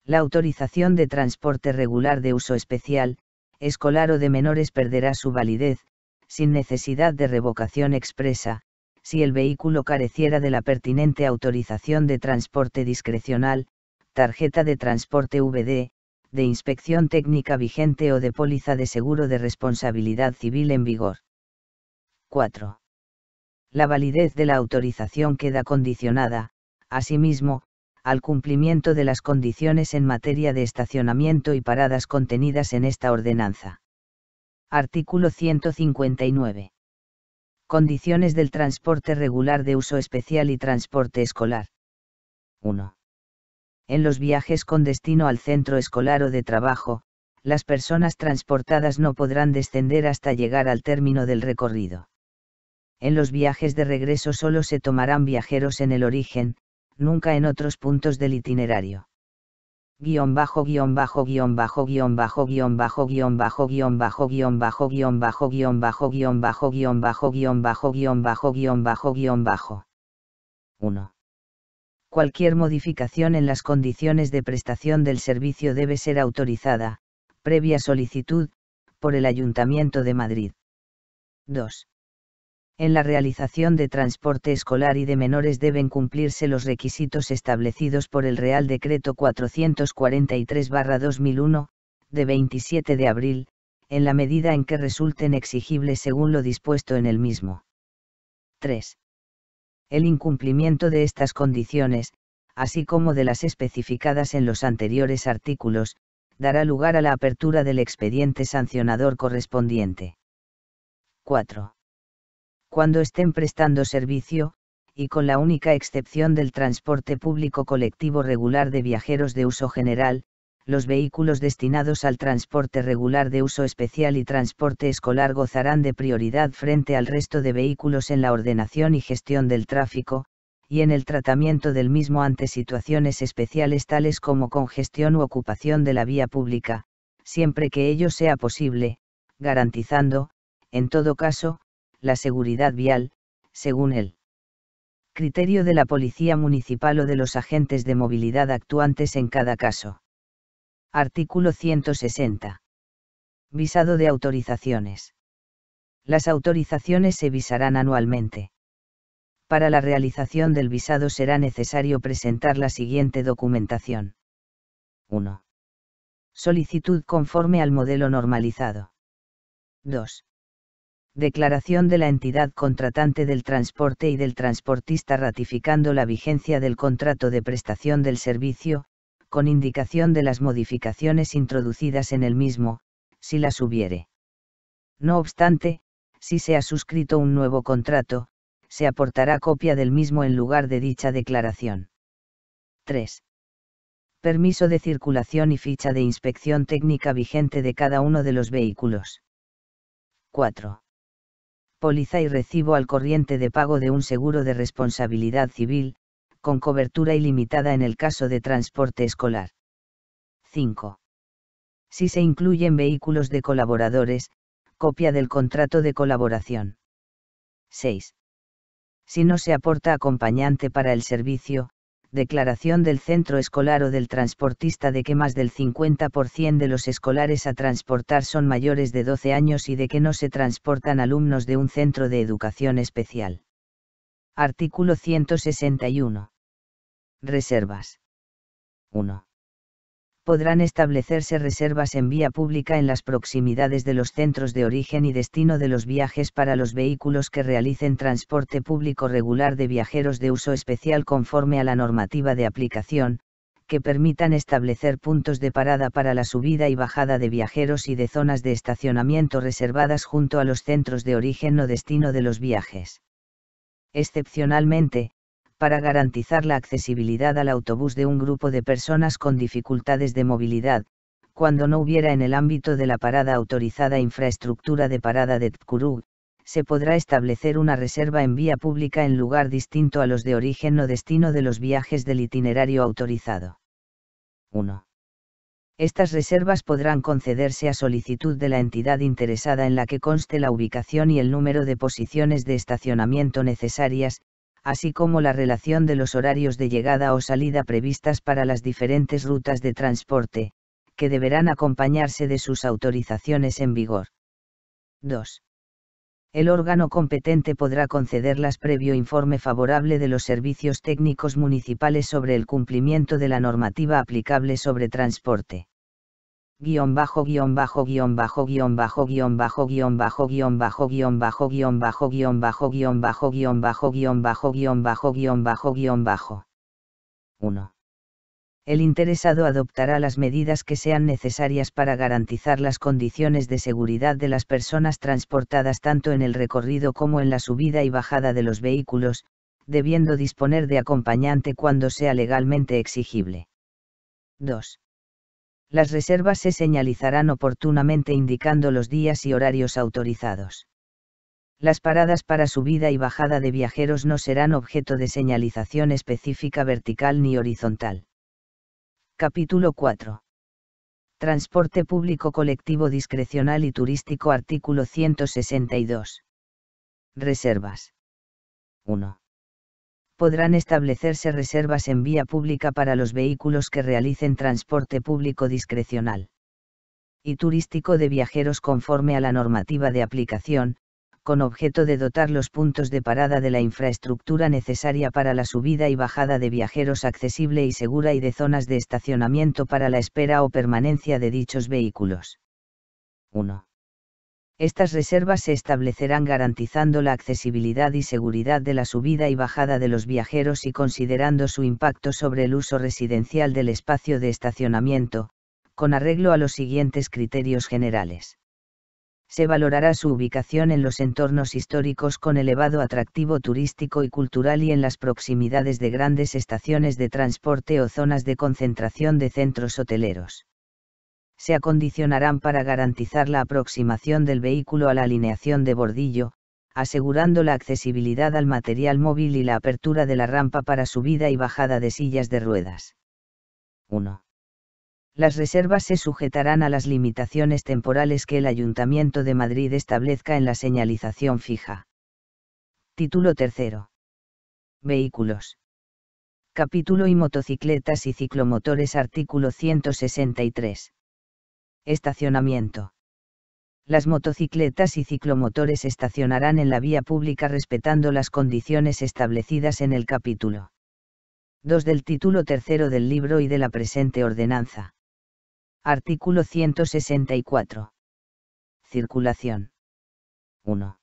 La autorización de transporte regular de uso especial, escolar o de menores perderá su validez, sin necesidad de revocación expresa, si el vehículo careciera de la pertinente autorización de transporte discrecional, tarjeta de transporte VD, de inspección técnica vigente o de póliza de seguro de responsabilidad civil en vigor. 4. La validez de la autorización queda condicionada, asimismo, al cumplimiento de las condiciones en materia de estacionamiento y paradas contenidas en esta ordenanza. Artículo 159. Condiciones del transporte regular de uso especial y transporte escolar. 1. En los viajes con destino al centro escolar o de trabajo, las personas transportadas no podrán descender hasta llegar al término del recorrido. En los viajes de regreso solo se tomarán viajeros en el origen, nunca en otros puntos del itinerario. Guión bajo guión bajo guión bajo guión bajo guión bajo guión bajo guión bajo guión bajo guión bajo guión bajo guión bajo guión bajo guión bajo guión bajo guión bajo guión bajo. 1. Cualquier modificación en las condiciones de prestación del servicio debe ser autorizada, previa solicitud, por el Ayuntamiento de Madrid. 2. En la realización de transporte escolar y de menores deben cumplirse los requisitos establecidos por el Real Decreto 443/2001, de 27 de abril, en la medida en que resulten exigibles según lo dispuesto en el mismo. 3. El incumplimiento de estas condiciones, así como de las especificadas en los anteriores artículos, dará lugar a la apertura del expediente sancionador correspondiente. 4. Cuando estén prestando servicio, y con la única excepción del transporte público colectivo regular de viajeros de uso general, los vehículos destinados al transporte regular de uso especial y transporte escolar gozarán de prioridad frente al resto de vehículos en la ordenación y gestión del tráfico, y en el tratamiento del mismo ante situaciones especiales tales como congestión u ocupación de la vía pública, siempre que ello sea posible, garantizando, en todo caso, la seguridad vial, según el criterio de la Policía Municipal o de los agentes de movilidad actuantes en cada caso. Artículo 160. Visado de autorizaciones. Las autorizaciones se visarán anualmente. Para la realización del visado será necesario presentar la siguiente documentación. 1. Solicitud conforme al modelo normalizado. 2. Declaración de la entidad contratante del transporte y del transportista ratificando la vigencia del contrato de prestación del servicio, con indicación de las modificaciones introducidas en el mismo, si las hubiere. No obstante, si se ha suscrito un nuevo contrato, se aportará copia del mismo en lugar de dicha declaración. 3. Permiso de circulación y ficha de inspección técnica vigente de cada uno de los vehículos. 4. Póliza y recibo al corriente de pago de un seguro de responsabilidad civil, con cobertura ilimitada en el caso de transporte escolar. 5. Si se incluyen vehículos de colaboradores, copia del contrato de colaboración. 6. Si no se aporta acompañante para el servicio, declaración del centro escolar o del transportista de que más del 50% de los escolares a transportar son mayores de 12 años y de que no se transportan alumnos de un centro de educación especial. Artículo 161. Reservas. 1. Podrán establecerse reservas en vía pública en las proximidades de los centros de origen y destino de los viajes para los vehículos que realicen transporte público regular de viajeros de uso especial conforme a la normativa de aplicación, que permitan establecer puntos de parada para la subida y bajada de viajeros y de zonas de estacionamiento reservadas junto a los centros de origen o destino de los viajes. Excepcionalmente, para garantizar la accesibilidad al autobús de un grupo de personas con dificultades de movilidad, cuando no hubiera en el ámbito de la parada autorizada infraestructura de parada de TCURU, se podrá establecer una reserva en vía pública en lugar distinto a los de origen o destino de los viajes del itinerario autorizado. 1. Estas reservas podrán concederse a solicitud de la entidad interesada en la que conste la ubicación y el número de posiciones de estacionamiento necesarias, así como la relación de los horarios de llegada o salida previstas para las diferentes rutas de transporte, que deberán acompañarse de sus autorizaciones en vigor. 2. El órgano competente podrá concederlas previo informe favorable de los servicios técnicos municipales sobre el cumplimiento de la normativa aplicable sobre transporte. Guión bajo guión bajo guión bajo guión bajo guión bajo guión bajo guión bajo guión bajo guión bajo guión bajo guión bajo guión bajo guión bajo guión bajo guión bajo guión bajo. 1. El interesado adoptará las medidas que sean necesarias para garantizar las condiciones de seguridad de las personas transportadas tanto en el recorrido como en la subida y bajada de los vehículos, debiendo disponer de acompañante cuando sea legalmente exigible. 2. Las reservas se señalizarán oportunamente indicando los días y horarios autorizados. Las paradas para subida y bajada de viajeros no serán objeto de señalización específica vertical ni horizontal. Capítulo 4. Transporte público colectivo discrecional y turístico. Artículo 162. Reservas. 1. Podrán establecerse reservas en vía pública para los vehículos que realicen transporte público discrecional y turístico de viajeros conforme a la normativa de aplicación, con objeto de dotar los puntos de parada de la infraestructura necesaria para la subida y bajada de viajeros accesible y segura y de zonas de estacionamiento para la espera o permanencia de dichos vehículos. 1. Estas reservas se establecerán garantizando la accesibilidad y seguridad de la subida y bajada de los viajeros y considerando su impacto sobre el uso residencial del espacio de estacionamiento, con arreglo a los siguientes criterios generales. Se valorará su ubicación en los entornos históricos con elevado atractivo turístico y cultural y en las proximidades de grandes estaciones de transporte o zonas de concentración de centros hoteleros. Se acondicionarán para garantizar la aproximación del vehículo a la alineación de bordillo, asegurando la accesibilidad al material móvil y la apertura de la rampa para subida y bajada de sillas de ruedas. 1. Las reservas se sujetarán a las limitaciones temporales que el Ayuntamiento de Madrid establezca en la señalización fija. Título 3. Vehículos. Capítulo y motocicletas y ciclomotores. Artículo 163. Estacionamiento. Las motocicletas y ciclomotores estacionarán en la vía pública respetando las condiciones establecidas en el capítulo 2 del título 3 del libro y de la presente ordenanza. Artículo 164. Circulación. 1.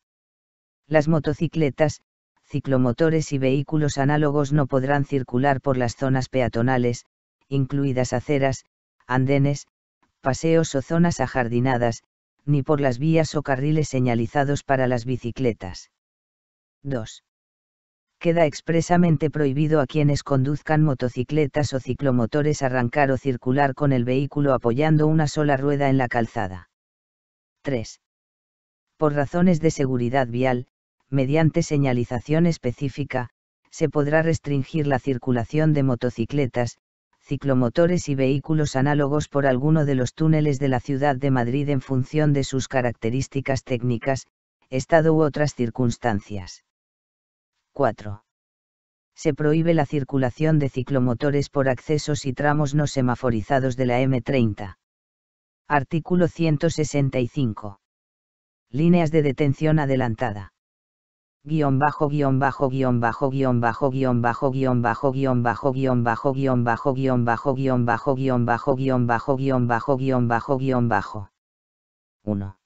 Las motocicletas, ciclomotores y vehículos análogos no podrán circular por las zonas peatonales, incluidas aceras, andenes, paseos o zonas ajardinadas, ni por las vías o carriles señalizados para las bicicletas. 2. Queda expresamente prohibido a quienes conduzcan motocicletas o ciclomotores arrancar o circular con el vehículo apoyando una sola rueda en la calzada. 3. Por razones de seguridad vial, mediante señalización específica, se podrá restringir la circulación de motocicletas, ciclomotores y vehículos análogos por alguno de los túneles de la ciudad de Madrid en función de sus características técnicas, estado u otras circunstancias. 4. Se prohíbe la circulación de ciclomotores por accesos y tramos no semaforizados de la M30. Artículo 165. Líneas de detención adelantada. Guión bajo guión bajo guión bajo guión bajo guión bajo guión bajo guión bajo guión bajo guión bajo guión bajo guión bajo guión bajo guión bajo guión bajo guión bajo guión bajo. 1.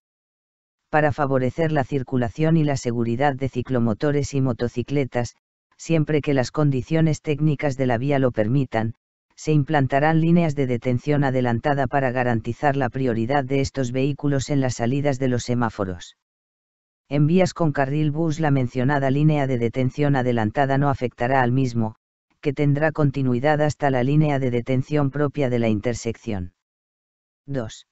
Para favorecer la circulación y la seguridad de ciclomotores y motocicletas, siempre que las condiciones técnicas de la vía lo permitan, se implantarán líneas de detención adelantada para garantizar la prioridad de estos vehículos en las salidas de los semáforos. En vías con carril bus la mencionada línea de detención adelantada no afectará al mismo, que tendrá continuidad hasta la línea de detención propia de la intersección. 2.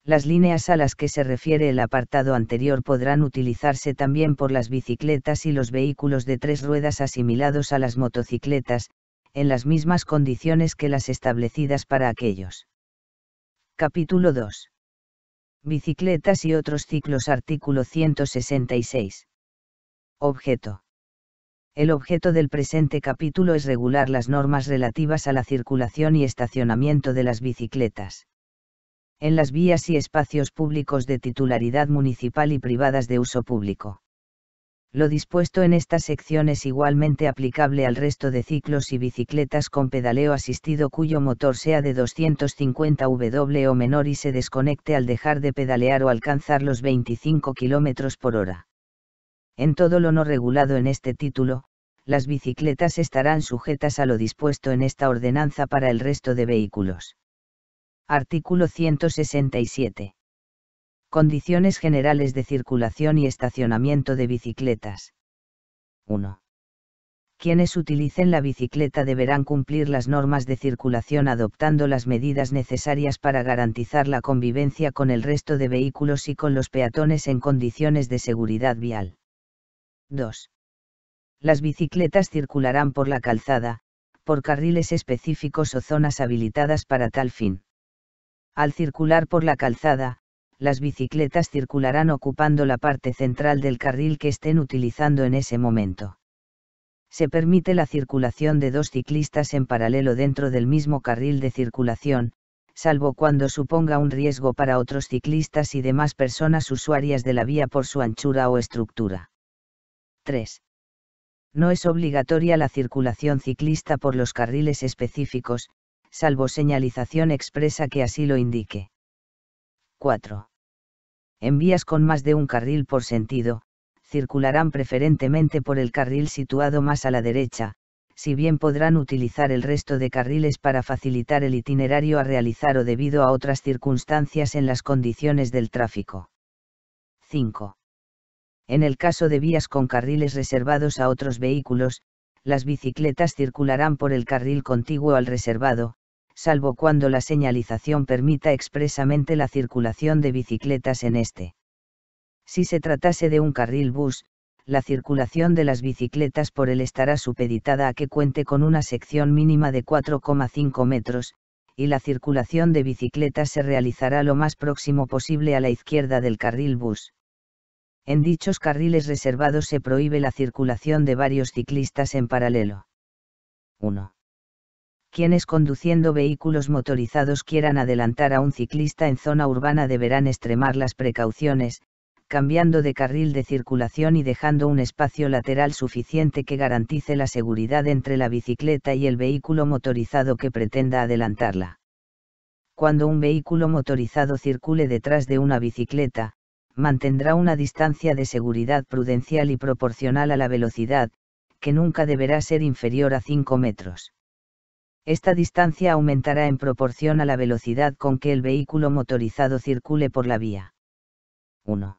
Las líneas a las que se refiere el apartado anterior podrán utilizarse también por las bicicletas y los vehículos de 3 ruedas asimilados a las motocicletas, en las mismas condiciones que las establecidas para aquellos. Capítulo 2. Bicicletas y otros ciclos. Artículo 166. Objeto. El objeto del presente capítulo es regular las normas relativas a la circulación y estacionamiento de las bicicletas en las vías y espacios públicos de titularidad municipal y privadas de uso público. Lo dispuesto en esta sección es igualmente aplicable al resto de ciclos y bicicletas con pedaleo asistido cuyo motor sea de 250 Wh o menor y se desconecte al dejar de pedalear o alcanzar los 25 km por hora. En todo lo no regulado en este título, las bicicletas estarán sujetas a lo dispuesto en esta ordenanza para el resto de vehículos. Artículo 167. Condiciones generales de circulación y estacionamiento de bicicletas. 1. Quienes utilicen la bicicleta deberán cumplir las normas de circulación adoptando las medidas necesarias para garantizar la convivencia con el resto de vehículos y con los peatones en condiciones de seguridad vial. 2. Las bicicletas circularán por la calzada, por carriles específicos o zonas habilitadas para tal fin. Al circular por la calzada, las bicicletas circularán ocupando la parte central del carril que estén utilizando en ese momento. Se permite la circulación de 2 ciclistas en paralelo dentro del mismo carril de circulación, salvo cuando suponga un riesgo para otros ciclistas y demás personas usuarias de la vía por su anchura o estructura. 3. No es obligatoria la circulación ciclista por los carriles específicos, salvo señalización expresa que así lo indique. 4. En vías con más de un carril por sentido, circularán preferentemente por el carril situado más a la derecha, si bien podrán utilizar el resto de carriles para facilitar el itinerario a realizar o debido a otras circunstancias en las condiciones del tráfico. 5. En el caso de vías con carriles reservados a otros vehículos, las bicicletas circularán por el carril contiguo al reservado, salvo cuando la señalización permita expresamente la circulación de bicicletas en este. Si se tratase de un carril bus, la circulación de las bicicletas por él estará supeditada a que cuente con una sección mínima de 4,5 metros, y la circulación de bicicletas se realizará lo más próximo posible a la izquierda del carril bus. En dichos carriles reservados se prohíbe la circulación de varios ciclistas en paralelo. 1. Quienes conduciendo vehículos motorizados quieran adelantar a un ciclista en zona urbana deberán extremar las precauciones, cambiando de carril de circulación y dejando un espacio lateral suficiente que garantice la seguridad entre la bicicleta y el vehículo motorizado que pretenda adelantarla. Cuando un vehículo motorizado circule detrás de una bicicleta, mantendrá una distancia de seguridad prudencial y proporcional a la velocidad, que nunca deberá ser inferior a 5 metros. Esta distancia aumentará en proporción a la velocidad con que el vehículo motorizado circule por la vía. 1.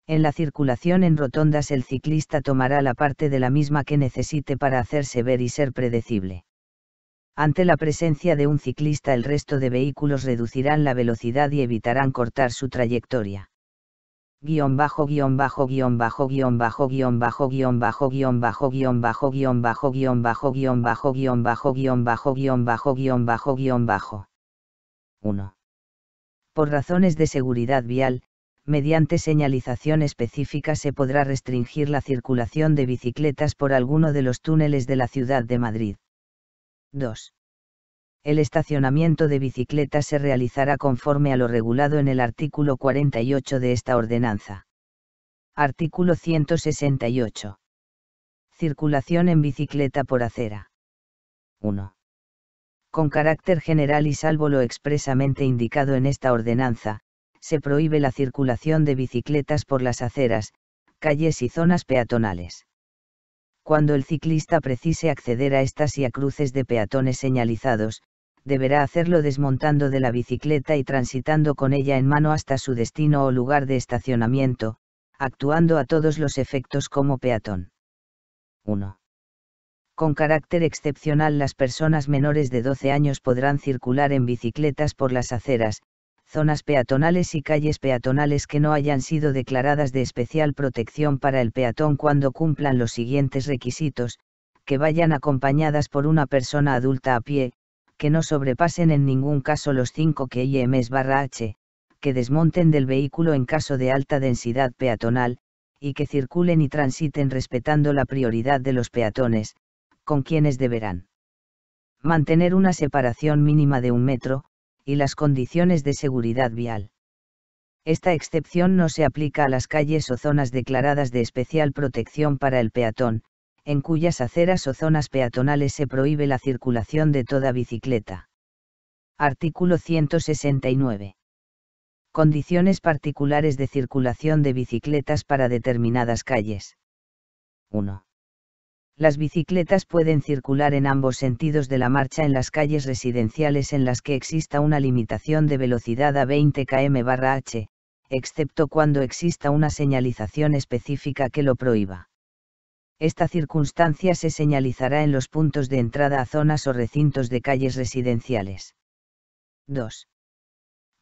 En la circulación en rotondas el ciclista tomará la parte de la misma que necesite para hacerse ver y ser predecible. Ante la presencia de un ciclista el resto de vehículos reducirán la velocidad y evitarán cortar su trayectoria. Guión bajo guión bajo guión bajo guión bajo guión bajo guión bajo guión bajo guión bajo guión bajo guión bajo guión bajo guión bajo guión bajo guión bajo guión bajo guión bajo. 1. Por razones de seguridad vial, mediante señalización específica se podrá restringir la circulación de bicicletas por alguno de los túneles de la ciudad de Madrid. 2. El estacionamiento de bicicletas se realizará conforme a lo regulado en el artículo 48 de esta ordenanza. Artículo 168. Circulación en bicicleta por acera. 1. Con carácter general y salvo lo expresamente indicado en esta ordenanza, se prohíbe la circulación de bicicletas por las aceras, calles y zonas peatonales. Cuando el ciclista precise acceder a estas y a cruces de peatones señalizados, deberá hacerlo desmontando de la bicicleta y transitando con ella en mano hasta su destino o lugar de estacionamiento, actuando a todos los efectos como peatón. 1. Con carácter excepcional las personas menores de 12 años podrán circular en bicicletas por las aceras, zonas peatonales y calles peatonales que no hayan sido declaradas de especial protección para el peatón cuando cumplan los siguientes requisitos, que vayan acompañadas por una persona adulta a pie, que no sobrepasen en ningún caso los 5 km/h, que desmonten del vehículo en caso de alta densidad peatonal, y que circulen y transiten respetando la prioridad de los peatones, con quienes deberán mantener una separación mínima de 1 metro, y las condiciones de seguridad vial. Esta excepción no se aplica a las calles o zonas declaradas de especial protección para el peatón, en cuyas aceras o zonas peatonales se prohíbe la circulación de toda bicicleta. Artículo 169. Condiciones particulares de circulación de bicicletas para determinadas calles. 1. Las bicicletas pueden circular en ambos sentidos de la marcha en las calles residenciales en las que exista una limitación de velocidad a 20 km/h, excepto cuando exista una señalización específica que lo prohíba. Esta circunstancia se señalizará en los puntos de entrada a zonas o recintos de calles residenciales. 2.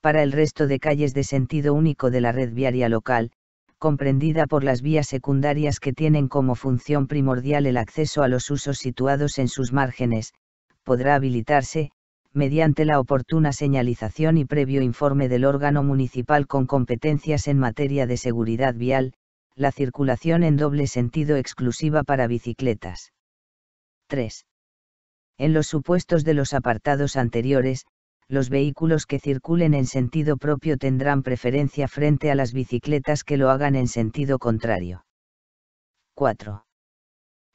Para el resto de calles de sentido único de la red viaria local, comprendida por las vías secundarias que tienen como función primordial el acceso a los usos situados en sus márgenes, podrá habilitarse, mediante la oportuna señalización y previo informe del órgano municipal con competencias en materia de seguridad vial, la circulación en doble sentido exclusiva para bicicletas. 3. En los supuestos de los apartados anteriores, los vehículos que circulen en sentido propio tendrán preferencia frente a las bicicletas que lo hagan en sentido contrario. 4.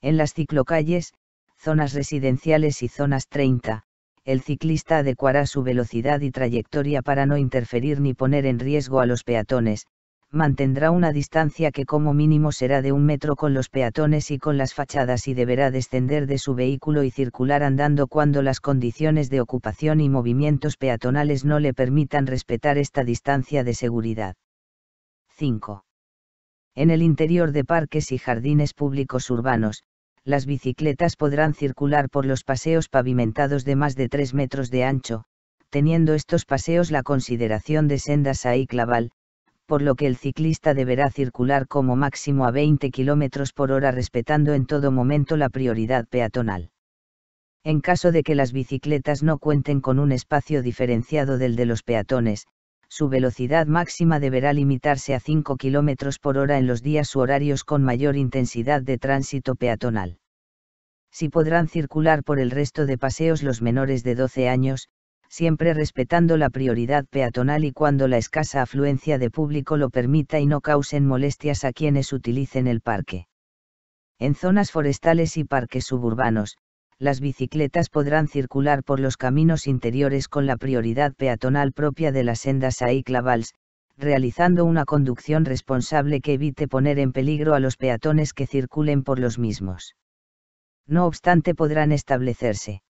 En las ciclocalles, zonas residenciales y zonas 30, el ciclista adecuará su velocidad y trayectoria para no interferir ni poner en riesgo a los peatones, mantendrá una distancia que como mínimo será de 1 metro con los peatones y con las fachadas y deberá descender de su vehículo y circular andando cuando las condiciones de ocupación y movimientos peatonales no le permitan respetar esta distancia de seguridad. 5. En el interior de parques y jardines públicos urbanos, las bicicletas podrán circular por los paseos pavimentados de más de 3 metros de ancho, teniendo estos paseos la consideración de sendas a ciclaval, por lo que el ciclista deberá circular como máximo a 20 km/h respetando en todo momento la prioridad peatonal. En caso de que las bicicletas no cuenten con un espacio diferenciado del de los peatones, su velocidad máxima deberá limitarse a 5 km/h en los días u horarios con mayor intensidad de tránsito peatonal. Si podrán circular por el resto de paseos los menores de 12 años, siempre respetando la prioridad peatonal y cuando la escasa afluencia de público lo permita y no causen molestias a quienes utilicen el parque. En zonas forestales y parques suburbanos, las bicicletas podrán circular por los caminos interiores con la prioridad peatonal propia de las sendas a ciclavals, realizando una conducción responsable que evite poner en peligro a los peatones que circulen por los mismos. No obstante, podrán establecerse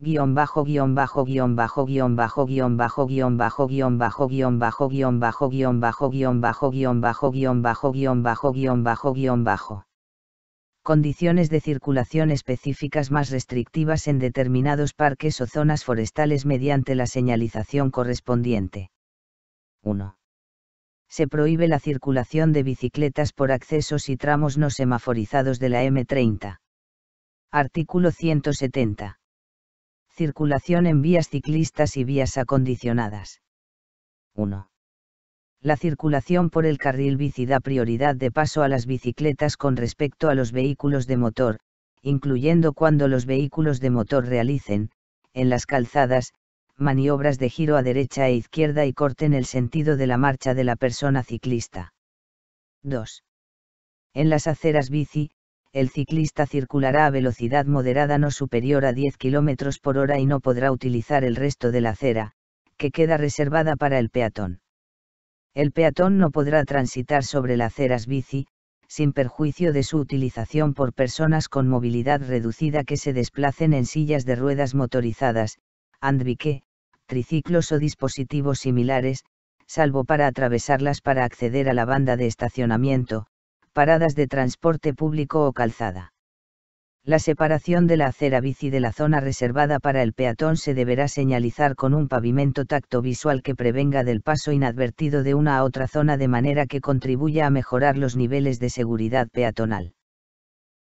guión bajo guión bajo guión bajo guión bajo guión bajo guión bajo guión bajo guión bajo guión bajo guión bajo guión bajo guión bajo guión bajo guión bajo guión bajo guión bajo condiciones de circulación específicas más restrictivas en determinados parques o zonas forestales mediante la señalización correspondiente. 1. Se prohíbe la circulación de bicicletas por accesos y tramos no semaforizados de la M30. Artículo 170. Circulación en vías ciclistas y vías acondicionadas. 1. La circulación por el carril bici da prioridad de paso a las bicicletas con respecto a los vehículos de motor, incluyendo cuando los vehículos de motor realicen, en las calzadas, maniobras de giro a derecha e izquierda y corten el sentido de la marcha de la persona ciclista. 2. En las aceras bici, el ciclista circulará a velocidad moderada no superior a 10 km por hora y no podrá utilizar el resto de la acera, que queda reservada para el peatón. El peatón no podrá transitar sobre las aceras bici, sin perjuicio de su utilización por personas con movilidad reducida que se desplacen en sillas de ruedas motorizadas, andbique, triciclos o dispositivos similares, salvo para atravesarlas para acceder a la banda de estacionamiento, paradas de transporte público o calzada. La separación de la acera bici de la zona reservada para el peatón se deberá señalizar con un pavimento tacto visual que prevenga del paso inadvertido de una a otra zona de manera que contribuya a mejorar los niveles de seguridad peatonal.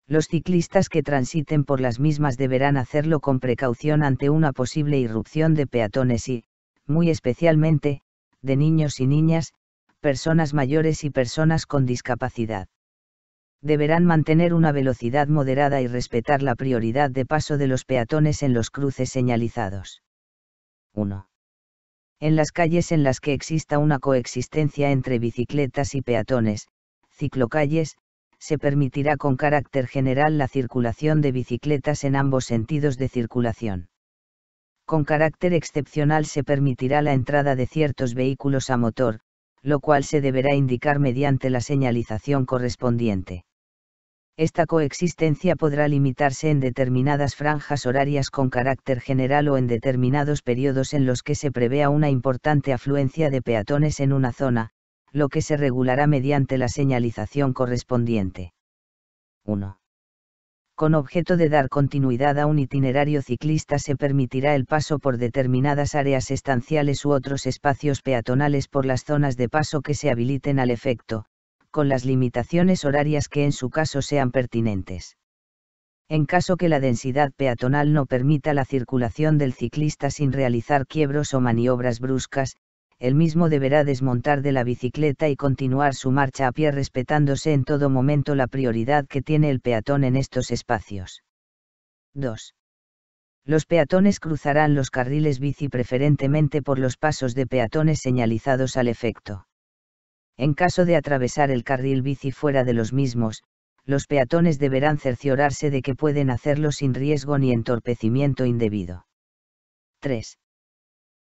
Los ciclistas que transiten por las mismas deberán hacerlo con precaución ante una posible irrupción de peatones y, muy especialmente, de niños y niñas, personas mayores y personas con discapacidad. Deberán mantener una velocidad moderada y respetar la prioridad de paso de los peatones en los cruces señalizados. 1. En las calles en las que exista una coexistencia entre bicicletas y peatones, ciclocalles, se permitirá con carácter general la circulación de bicicletas en ambos sentidos de circulación. Con carácter excepcional se permitirá la entrada de ciertos vehículos a motor, lo cual se deberá indicar mediante la señalización correspondiente. Esta coexistencia podrá limitarse en determinadas franjas horarias con carácter general o en determinados periodos en los que se prevea una importante afluencia de peatones en una zona, lo que se regulará mediante la señalización correspondiente. 1. Con objeto de dar continuidad a un itinerario ciclista se permitirá el paso por determinadas áreas estanciales u otros espacios peatonales por las zonas de paso que se habiliten al efecto, con las limitaciones horarias que en su caso sean pertinentes. En caso que la densidad peatonal no permita la circulación del ciclista sin realizar quiebros o maniobras bruscas, el mismo deberá desmontar de la bicicleta y continuar su marcha a pie respetándose en todo momento la prioridad que tiene el peatón en estos espacios. 2. Los peatones cruzarán los carriles bici preferentemente por los pasos de peatones señalizados al efecto. En caso de atravesar el carril bici fuera de los mismos, los peatones deberán cerciorarse de que pueden hacerlo sin riesgo ni entorpecimiento indebido. 3.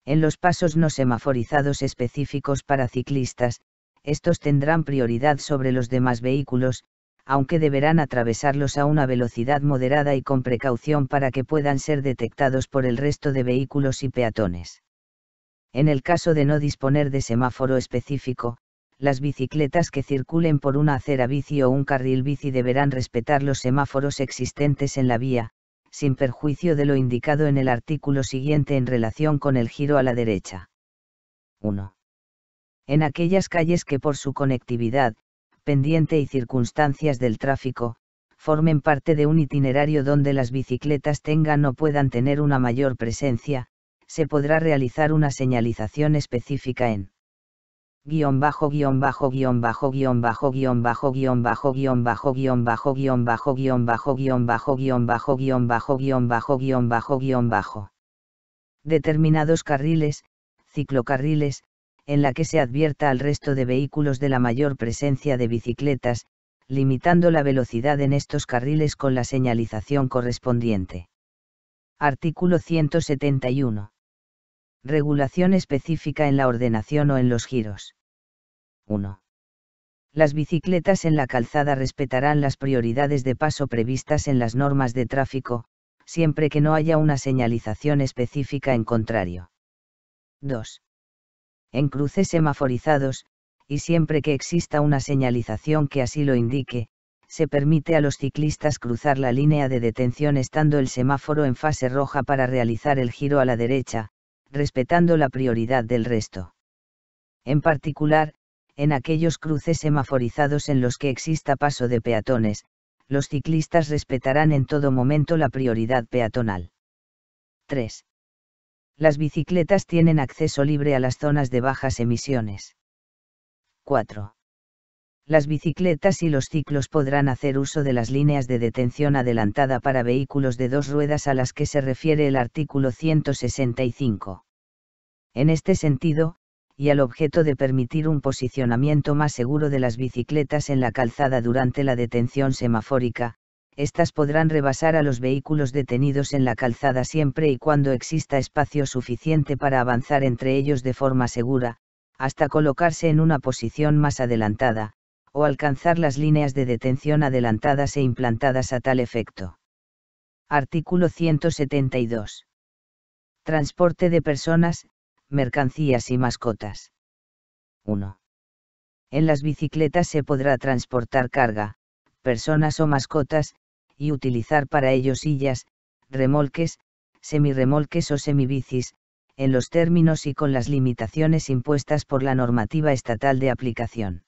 En los pasos no semaforizados específicos para ciclistas, estos tendrán prioridad sobre los demás vehículos, aunque deberán atravesarlos a una velocidad moderada y con precaución para que puedan ser detectados por el resto de vehículos y peatones. En el caso de no disponer de semáforo específico, las bicicletas que circulen por una acera bici o un carril bici deberán respetar los semáforos existentes en la vía, sin perjuicio de lo indicado en el artículo siguiente en relación con el giro a la derecha. 1. En aquellas calles que por su conectividad, pendiente y circunstancias del tráfico, formen parte de un itinerario donde las bicicletas tengan o puedan tener una mayor presencia, se podrá realizar una señalización específica en guión bajo guión bajo guión bajo guión bajo guión bajo guión bajo guión bajo guión bajo guión bajo guión bajo guión bajo guión bajo guión bajo guión bajo guión bajo guión bajo determinados carriles, ciclocarriles, en la que se advierta al resto de vehículos de la mayor presencia de bicicletas, limitando la velocidad en estos carriles con la señalización correspondiente. Artículo 171. Regulación específica en la ordenación o en los giros. 1. Las bicicletas en la calzada respetarán las prioridades de paso previstas en las normas de tráfico, siempre que no haya una señalización específica en contrario. 2. En cruces semaforizados, y siempre que exista una señalización que así lo indique, se permite a los ciclistas cruzar la línea de detención estando el semáforo en fase roja para realizar el giro a la derecha, respetando la prioridad del resto. En particular, en aquellos cruces semaforizados en los que exista paso de peatones, los ciclistas respetarán en todo momento la prioridad peatonal. 3. Las bicicletas tienen acceso libre a las zonas de bajas emisiones. 4. Las bicicletas y los ciclos podrán hacer uso de las líneas de detención adelantada para vehículos de dos ruedas a las que se refiere el artículo 165. En este sentido, y al objeto de permitir un posicionamiento más seguro de las bicicletas en la calzada durante la detención semafórica, éstas podrán rebasar a los vehículos detenidos en la calzada siempre y cuando exista espacio suficiente para avanzar entre ellos de forma segura, hasta colocarse en una posición más adelantada, o alcanzar las líneas de detención adelantadas e implantadas a tal efecto. Artículo 172. Transporte de personas, mercancías y mascotas. 1. En las bicicletas se podrá transportar carga, personas o mascotas, y utilizar para ello sillas, remolques, semirremolques o semibicis, en los términos y con las limitaciones impuestas por la normativa estatal de aplicación.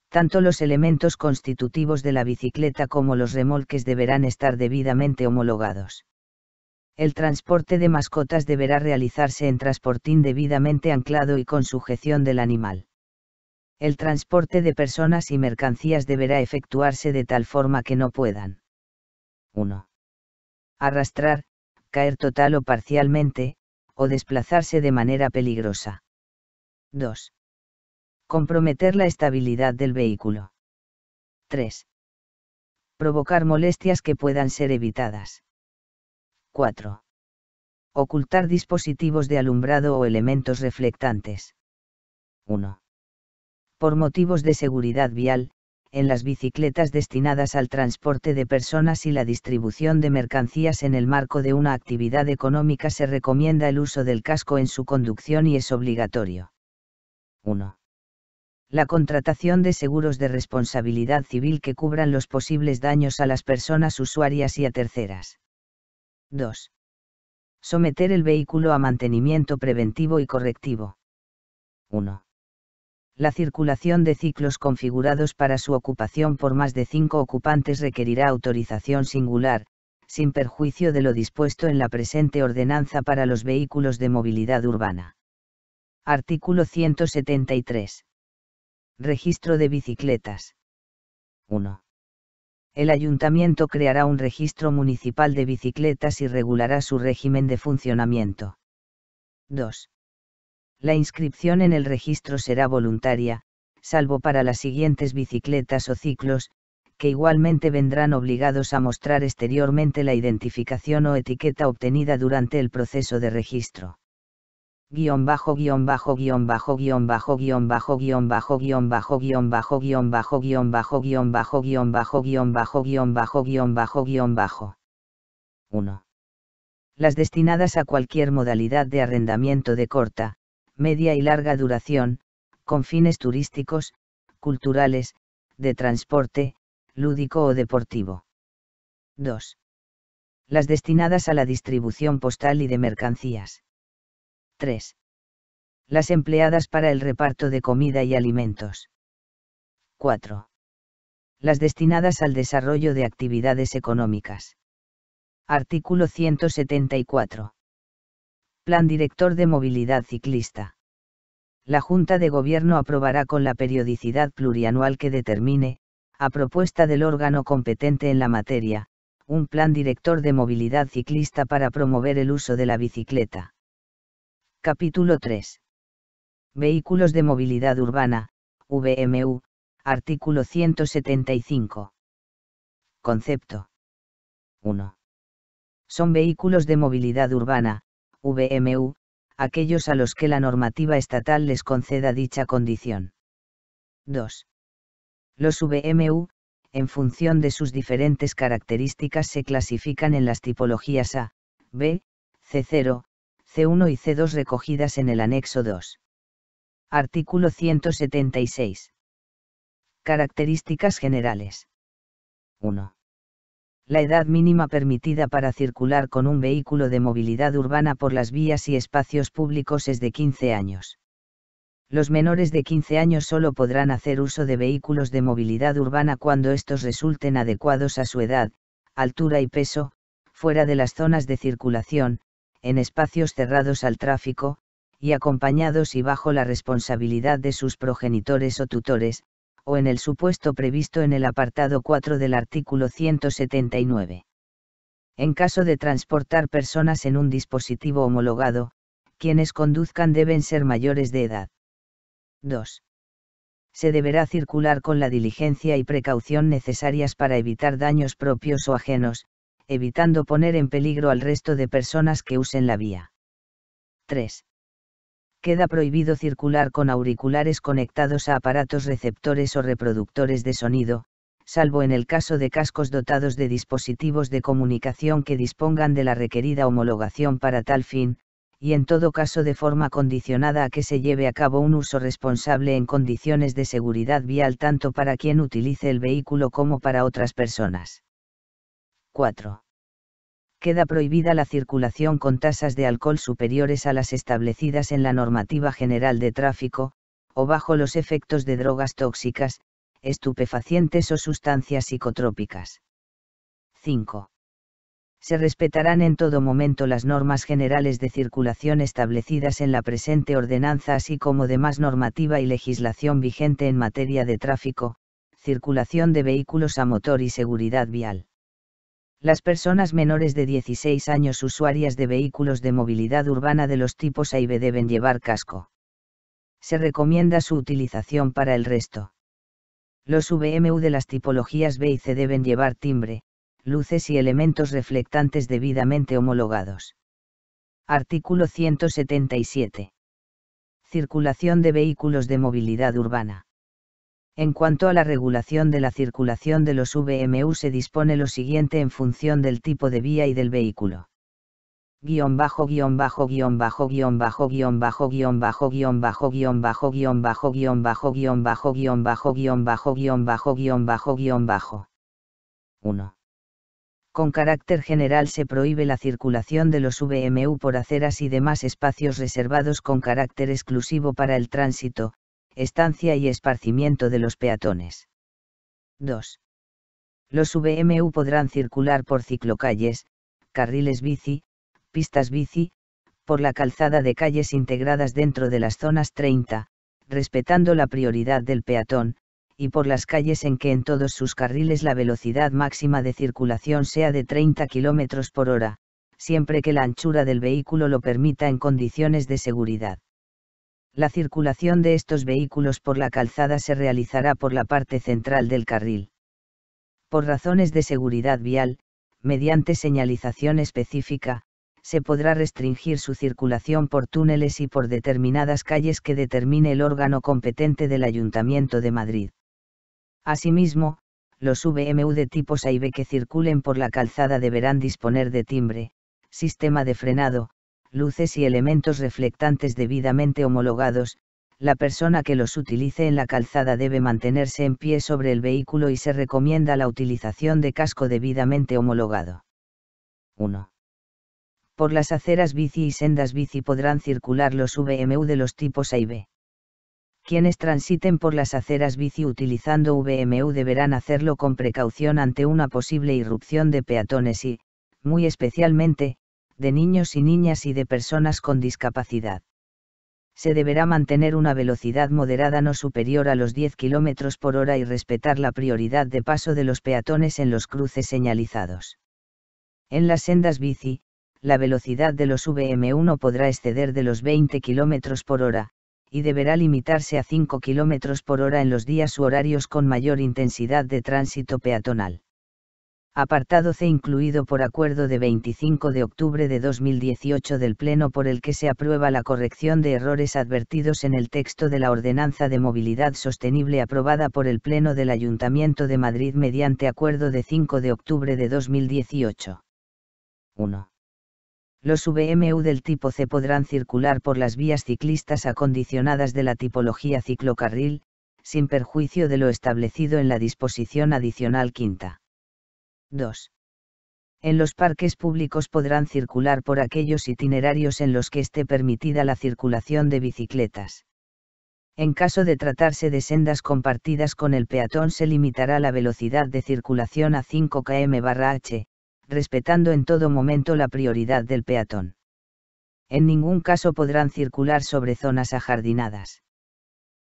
Tanto los elementos constitutivos de la bicicleta como los remolques deberán estar debidamente homologados. El transporte de mascotas deberá realizarse en transportín debidamente anclado y con sujeción del animal. El transporte de personas y mercancías deberá efectuarse de tal forma que no puedan: 1. Arrastrar, caer total o parcialmente, o desplazarse de manera peligrosa. 2. Comprometer la estabilidad del vehículo. 3. Provocar molestias que puedan ser evitadas. 4. Ocultar dispositivos de alumbrado o elementos reflectantes. 1. Por motivos de seguridad vial, en las bicicletas destinadas al transporte de personas y la distribución de mercancías en el marco de una actividad económica se recomienda el uso del casco en su conducción y es obligatorio. 1. La contratación de seguros de responsabilidad civil que cubran los posibles daños a las personas usuarias y a terceras. 2. Someter el vehículo a mantenimiento preventivo y correctivo. 1. La circulación de ciclos configurados para su ocupación por más de 5 ocupantes requerirá autorización singular, sin perjuicio de lo dispuesto en la presente ordenanza para los vehículos de movilidad urbana. Artículo 173. Registro de bicicletas. 1. El Ayuntamiento creará un registro municipal de bicicletas y regulará su régimen de funcionamiento. 2. La inscripción en el registro será voluntaria, salvo para las siguientes bicicletas o ciclos, que igualmente vendrán obligados a mostrar exteriormente la identificación o etiqueta obtenida durante el proceso de registro. Guión bajo guión bajo guión bajo guión bajo guión bajo guión bajo guión bajo guión bajo guión bajo guión bajo guión bajo guión bajo guión bajo guión bajo guión bajo guión bajo. 1. Las destinadas a cualquier modalidad de arrendamiento de corta, media y larga duración, con fines turísticos, culturales, de transporte, lúdico o deportivo. 2. Las destinadas a la distribución postal y de mercancías. 3. Las empleadas para el reparto de comida y alimentos. 4. Las destinadas al desarrollo de actividades económicas. Artículo 174. Plan Director de Movilidad Ciclista. La Junta de Gobierno aprobará con la periodicidad plurianual que determine, a propuesta del órgano competente en la materia, un plan director de movilidad ciclista para promover el uso de la bicicleta. Capítulo 3. Vehículos de movilidad urbana, VMU, artículo 175. Concepto. 1. Son vehículos de movilidad urbana, VMU, aquellos a los que la normativa estatal les conceda dicha condición. 2. Los VMU, en función de sus diferentes características, se clasifican en las tipologías A, B, C0, C1 y C2 recogidas en el anexo 2. Artículo 176. Características generales. 1. La edad mínima permitida para circular con un vehículo de movilidad urbana por las vías y espacios públicos es de 15 años. Los menores de 15 años solo podrán hacer uso de vehículos de movilidad urbana cuando estos resulten adecuados a su edad, altura y peso, fuera de las zonas de circulación, en espacios cerrados al tráfico, y acompañados y bajo la responsabilidad de sus progenitores o tutores, o en el supuesto previsto en el apartado 4 del artículo 179. En caso de transportar personas en un dispositivo homologado, quienes conduzcan deben ser mayores de edad. 2. Se deberá circular con la diligencia y precaución necesarias para evitar daños propios o ajenos, evitando poner en peligro al resto de personas que usen la vía. 3. Queda prohibido circular con auriculares conectados a aparatos receptores o reproductores de sonido, salvo en el caso de cascos dotados de dispositivos de comunicación que dispongan de la requerida homologación para tal fin, y en todo caso de forma condicionada a que se lleve a cabo un uso responsable en condiciones de seguridad vial tanto para quien utilice el vehículo como para otras personas. 4. Queda prohibida la circulación con tasas de alcohol superiores a las establecidas en la normativa general de tráfico, o bajo los efectos de drogas tóxicas, estupefacientes o sustancias psicotrópicas. 5. Se respetarán en todo momento las normas generales de circulación establecidas en la presente ordenanza así como demás normativa y legislación vigente en materia de tráfico, circulación de vehículos a motor y seguridad vial. Las personas menores de 16 años usuarias de vehículos de movilidad urbana de los tipos A y B deben llevar casco. Se recomienda su utilización para el resto. Los VMU de las tipologías B y C deben llevar timbre, luces y elementos reflectantes debidamente homologados. Artículo 177. Circulación de vehículos de movilidad urbana. En cuanto a la regulación de la circulación de los VMU se dispone lo siguiente en función del tipo de vía y del vehículo. Guión bajo guión bajo guión bajo guión bajo guión bajo guión bajo guión bajo guión bajo guión bajo guión bajo guión bajo guión bajo guión bajo guión bajo guión bajo guión bajo. 1. Con carácter general se prohíbe la circulación de los VMU por aceras y demás espacios reservados con carácter exclusivo para el tránsito, estancia y esparcimiento de los peatones. 2. Los VMU podrán circular por ciclocalles, carriles bici, pistas bici, por la calzada de calles integradas dentro de las zonas 30, respetando la prioridad del peatón, y por las calles en que en todos sus carriles la velocidad máxima de circulación sea de 30 km por hora, siempre que la anchura del vehículo lo permita en condiciones de seguridad. La circulación de estos vehículos por la calzada se realizará por la parte central del carril. Por razones de seguridad vial, mediante señalización específica, se podrá restringir su circulación por túneles y por determinadas calles que determine el órgano competente del Ayuntamiento de Madrid. Asimismo, los VMU de tipos A y B que circulen por la calzada deberán disponer de timbre, sistema de frenado, luces y elementos reflectantes debidamente homologados. La persona que los utilice en la calzada debe mantenerse en pie sobre el vehículo y se recomienda la utilización de casco debidamente homologado. 1. Por las aceras bici y sendas bici podrán circular los VMU de los tipos A y B. Quienes transiten por las aceras bici utilizando VMU deberán hacerlo con precaución ante una posible irrupción de peatones y, muy especialmente, de niños y niñas y de personas con discapacidad. Se deberá mantener una velocidad moderada no superior a los 10 km por hora y respetar la prioridad de paso de los peatones en los cruces señalizados. En las sendas bici, la velocidad de los VMU no podrá exceder de los 20 km por hora, y deberá limitarse a 5 km por hora en los días u horarios con mayor intensidad de tránsito peatonal. Apartado C incluido por acuerdo de 25 de octubre de 2018 del Pleno por el que se aprueba la corrección de errores advertidos en el texto de la Ordenanza de Movilidad Sostenible aprobada por el Pleno del Ayuntamiento de Madrid mediante acuerdo de 5 de octubre de 2018. 1. Los VMU del tipo C podrán circular por las vías ciclistas acondicionadas de la tipología ciclocarril, sin perjuicio de lo establecido en la disposición adicional quinta. 2. En los parques públicos podrán circular por aquellos itinerarios en los que esté permitida la circulación de bicicletas. En caso de tratarse de sendas compartidas con el peatón se limitará la velocidad de circulación a 5 km/h, respetando en todo momento la prioridad del peatón. En ningún caso podrán circular sobre zonas ajardinadas.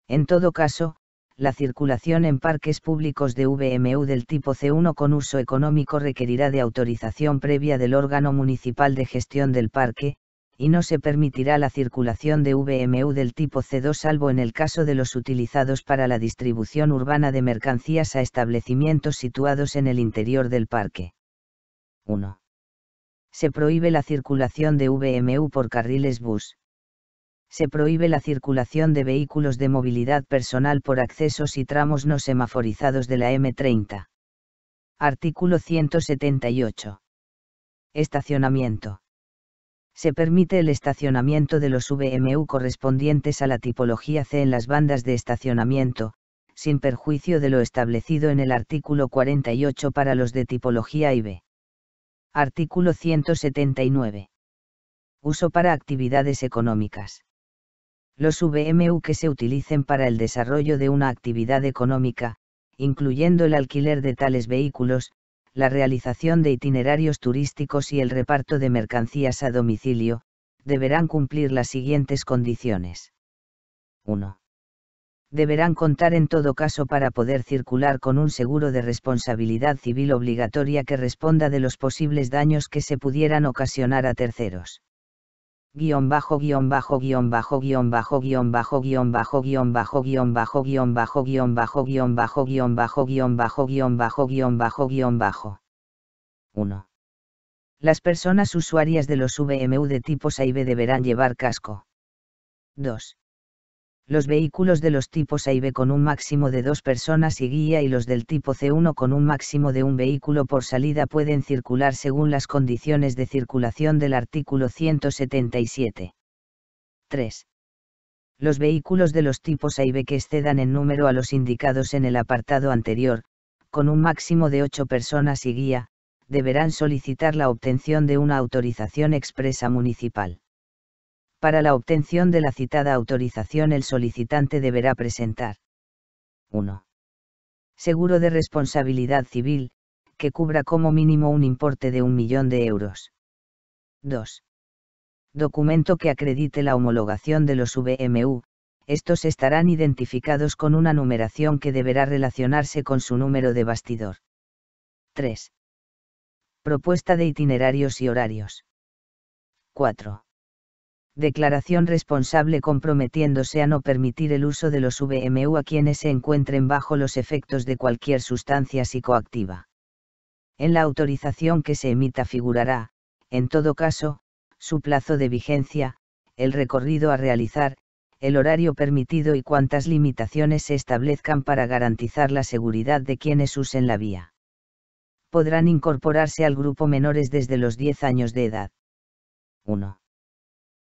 En todo caso, la circulación en parques públicos de VMU del tipo C1 con uso económico requerirá de autorización previa del órgano municipal de gestión del parque, y no se permitirá la circulación de VMU del tipo C2 salvo en el caso de los utilizados para la distribución urbana de mercancías a establecimientos situados en el interior del parque. 1. Se prohíbe la circulación de VMU por carriles bus. Se prohíbe la circulación de vehículos de movilidad personal por accesos y tramos no semaforizados de la M30. Artículo 178. Estacionamiento. Se permite el estacionamiento de los VMU correspondientes a la tipología C en las bandas de estacionamiento, sin perjuicio de lo establecido en el artículo 48 para los de tipología IB. Artículo 179. Uso para actividades económicas. Los VMU que se utilicen para el desarrollo de una actividad económica, incluyendo el alquiler de tales vehículos, la realización de itinerarios turísticos y el reparto de mercancías a domicilio, deberán cumplir las siguientes condiciones. 1. Deberán contar en todo caso para poder circular con un seguro de responsabilidad civil obligatoria que responda de los posibles daños que se pudieran ocasionar a terceros. Guión bajo guión bajo guión bajo guión bajo guión bajo guión bajo guión bajo guión bajo guión bajo guión bajo guión bajo guión bajo guión bajo guión bajo guión bajo guión bajo. 1. Las personas usuarias de los VMU de tipos A y B deberán llevar casco. 2. Los vehículos de los tipos A y B con un máximo de 2 personas y guía y los del tipo C1 con un máximo de un vehículo por salida pueden circular según las condiciones de circulación del artículo 177. 3. Los vehículos de los tipos A y B que excedan en número a los indicados en el apartado anterior, con un máximo de 8 personas y guía, deberán solicitar la obtención de una autorización expresa municipal. Para la obtención de la citada autorización el solicitante deberá presentar 1. Seguro de responsabilidad civil, que cubra como mínimo un importe de 1 millón de euros. 2. Documento que acredite la homologación de los VMU, estos estarán identificados con una numeración que deberá relacionarse con su número de bastidor. 3. Propuesta de itinerarios y horarios. 4. Declaración responsable comprometiéndose a no permitir el uso de los VMU a quienes se encuentren bajo los efectos de cualquier sustancia psicoactiva. En la autorización que se emita figurará, en todo caso, su plazo de vigencia, el recorrido a realizar, el horario permitido y cuantas limitaciones se establezcan para garantizar la seguridad de quienes usen la vía. Podrán incorporarse al grupo menores desde los 10 años de edad. 1.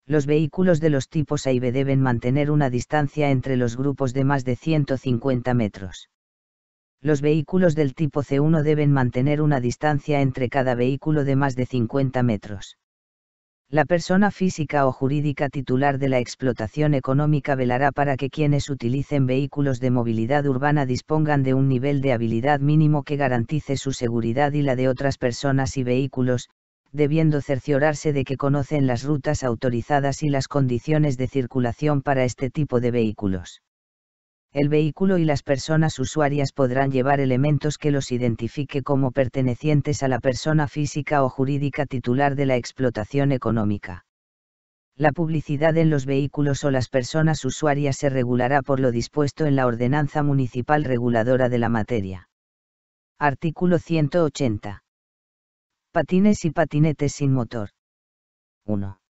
Los vehículos de los tipos A y B deben mantener una distancia entre los grupos de más de 150 metros. Los vehículos del tipo C1 deben mantener una distancia entre cada vehículo de más de 50 metros. La persona física o jurídica titular de la explotación económica velará para que quienes utilicen vehículos de movilidad urbana dispongan de un nivel de habilidad mínimo que garantice su seguridad y la de otras personas y vehículos, debiendo cerciorarse de que conocen las rutas autorizadas y las condiciones de circulación para este tipo de vehículos. El vehículo y las personas usuarias podrán llevar elementos que los identifique como pertenecientes a la persona física o jurídica titular de la explotación económica. La publicidad en los vehículos o las personas usuarias se regulará por lo dispuesto en la Ordenanza Municipal Reguladora de la materia. Artículo 180. Patines y patinetes sin motor. 1.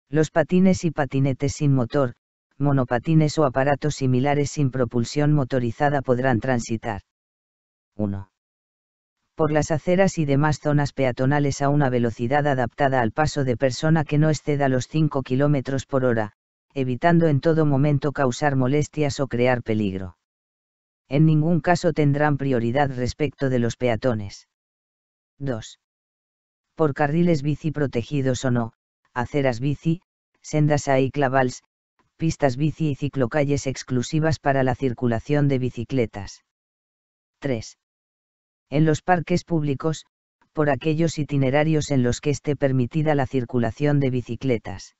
Los patines y patinetes sin motor, monopatines o aparatos similares sin propulsión motorizada podrán transitar. 1. Por las aceras y demás zonas peatonales a una velocidad adaptada al paso de persona que no exceda los 5 km por hora, evitando en todo momento causar molestias o crear peligro. En ningún caso tendrán prioridad respecto de los peatones. 2. Por carriles bici protegidos o no, aceras bici, sendas ciclables, pistas bici y ciclocalles exclusivas para la circulación de bicicletas. 3. En los parques públicos, por aquellos itinerarios en los que esté permitida la circulación de bicicletas.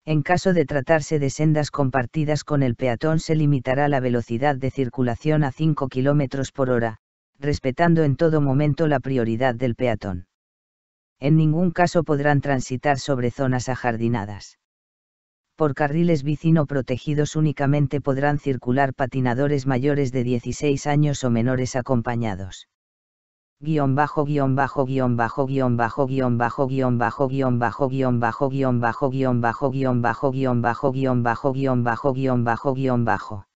En caso de tratarse de sendas compartidas con el peatón se limitará la velocidad de circulación a 5 km por hora, respetando en todo momento la prioridad del peatón. En ningún caso podrán transitar sobre zonas ajardinadas. Por carriles bici no protegidos únicamente podrán circular patinadores mayores de 16 años o menores acompañados. Guión bajo guión bajo guión bajo guión bajo guión bajo guión bajo guión bajo guión bajo guión bajo guión bajo guión bajo guión bajo guión bajo guión bajo guión bajo guión bajo.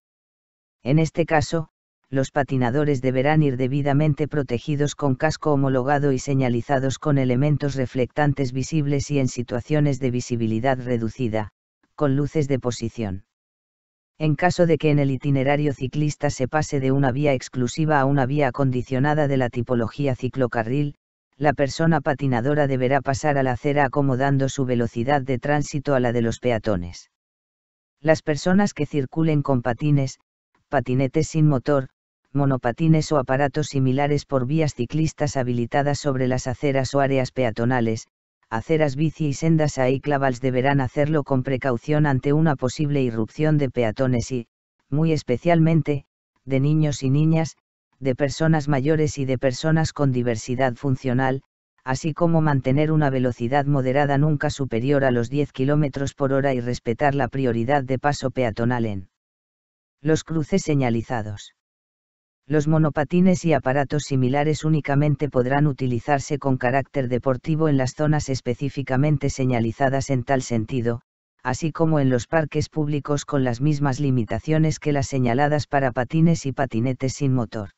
En este caso, los patinadores deberán ir debidamente protegidos con casco homologado y señalizados con elementos reflectantes visibles y en situaciones de visibilidad reducida, con luces de posición. En caso de que en el itinerario ciclista se pase de una vía exclusiva a una vía acondicionada de la tipología ciclocarril, la persona patinadora deberá pasar a la acera acomodando su velocidad de tránsito a la de los peatones. Las personas que circulen con patines, patinetes sin motor, monopatines o aparatos similares por vías ciclistas habilitadas sobre las aceras o áreas peatonales, aceras bici y sendas ciclables deberán hacerlo con precaución ante una posible irrupción de peatones y, muy especialmente, de niños y niñas, de personas mayores y de personas con diversidad funcional, así como mantener una velocidad moderada nunca superior a los 10 km por hora y respetar la prioridad de paso peatonal en los cruces señalizados. Los monopatines y aparatos similares únicamente podrán utilizarse con carácter deportivo en las zonas específicamente señalizadas en tal sentido, así como en los parques públicos con las mismas limitaciones que las señaladas para patines y patinetes sin motor.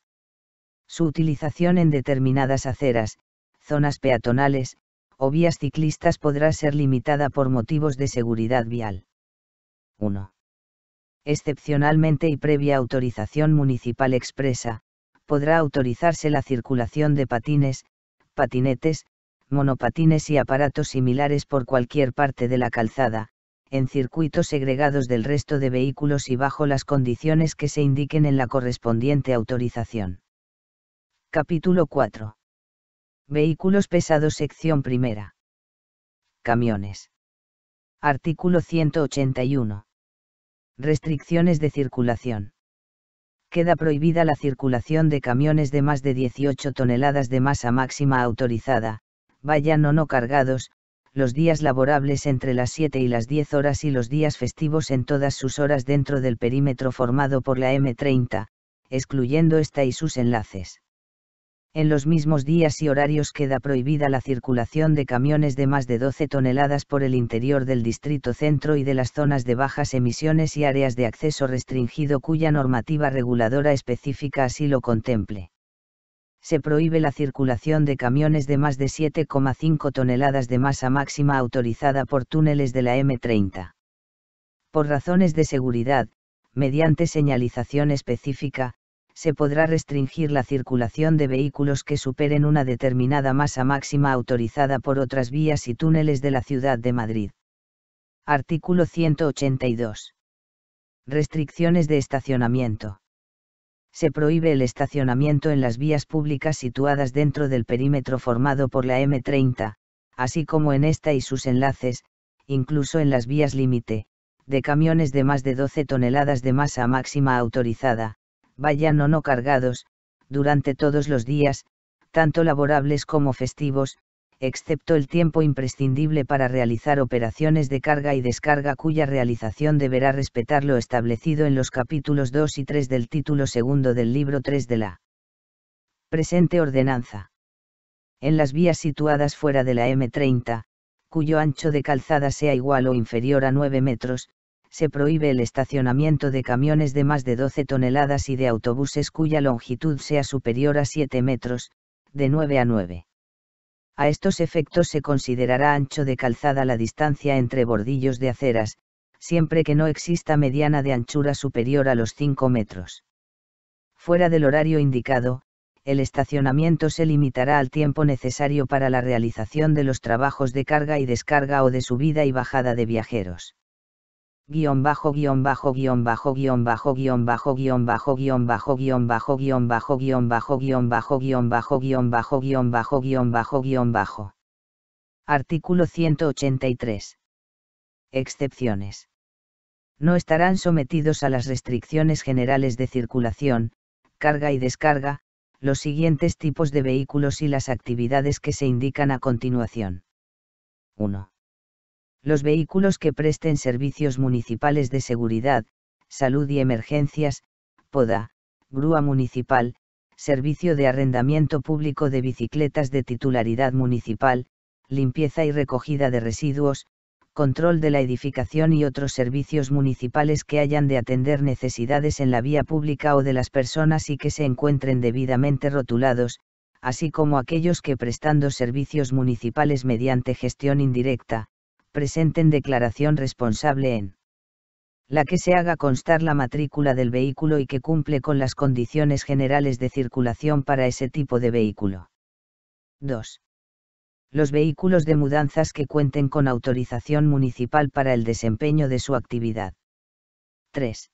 Su utilización en determinadas aceras, zonas peatonales, o vías ciclistas podrá ser limitada por motivos de seguridad vial. 1. Excepcionalmente y previa autorización municipal expresa, podrá autorizarse la circulación de patines, patinetes, monopatines y aparatos similares por cualquier parte de la calzada, en circuitos segregados del resto de vehículos y bajo las condiciones que se indiquen en la correspondiente autorización. Capítulo 4. Vehículos pesados sección primera. Camiones. Artículo 181. Restricciones de circulación. Queda prohibida la circulación de camiones de más de 18 toneladas de masa máxima autorizada, vayan o no cargados, los días laborables entre las 7 y las 10 horas y los días festivos en todas sus horas dentro del perímetro formado por la M30, excluyendo esta y sus enlaces. En los mismos días y horarios queda prohibida la circulación de camiones de más de 12 toneladas por el interior del distrito centro y de las zonas de bajas emisiones y áreas de acceso restringido cuya normativa reguladora específica así lo contemple. Se prohíbe la circulación de camiones de más de 7,5 toneladas de masa máxima autorizada por túneles de la M30. Por razones de seguridad, mediante señalización específica, se podrá restringir la circulación de vehículos que superen una determinada masa máxima autorizada por otras vías y túneles de la Ciudad de Madrid. Artículo 182. Restricciones de estacionamiento. Se prohíbe el estacionamiento en las vías públicas situadas dentro del perímetro formado por la M30, así como en esta y sus enlaces, incluso en las vías límite, de camiones de más de 12 toneladas de masa máxima autorizada, vayan o no cargados, durante todos los días, tanto laborables como festivos, excepto el tiempo imprescindible para realizar operaciones de carga y descarga cuya realización deberá respetar lo establecido en los capítulos 2 y 3 del título segundo del libro 3 de la presente ordenanza. En las vías situadas fuera de la M30, cuyo ancho de calzada sea igual o inferior a 9 metros, se prohíbe el estacionamiento de camiones de más de 12 toneladas y de autobuses cuya longitud sea superior a 7 metros, de 9 a 9. A estos efectos se considerará ancho de calzada la distancia entre bordillos de aceras, siempre que no exista mediana de anchura superior a los 5 metros. Fuera del horario indicado, el estacionamiento se limitará al tiempo necesario para la realización de los trabajos de carga y descarga o de subida y bajada de viajeros. Guión bajo guión bajo guión bajo guión bajo guión bajo guión bajo guión bajo guión bajo guión bajo guión bajo guión bajo guión bajo guión bajo guión bajo guión bajo guión bajo. Artículo 183. Excepciones. No estarán sometidos a las restricciones generales de circulación, carga y descarga, los siguientes tipos de vehículos y las actividades que se indican a continuación. 1. Los vehículos que presten servicios municipales de seguridad, salud y emergencias, poda, grúa municipal, servicio de arrendamiento público de bicicletas de titularidad municipal, limpieza y recogida de residuos, control de la edificación y otros servicios municipales que hayan de atender necesidades en la vía pública o de las personas y que se encuentren debidamente rotulados, así como aquellos que prestando servicios municipales mediante gestión indirecta, presenten declaración responsable en la que se haga constar la matrícula del vehículo y que cumple con las condiciones generales de circulación para ese tipo de vehículo. 2. Los vehículos de mudanzas que cuenten con autorización municipal para el desempeño de su actividad. 3.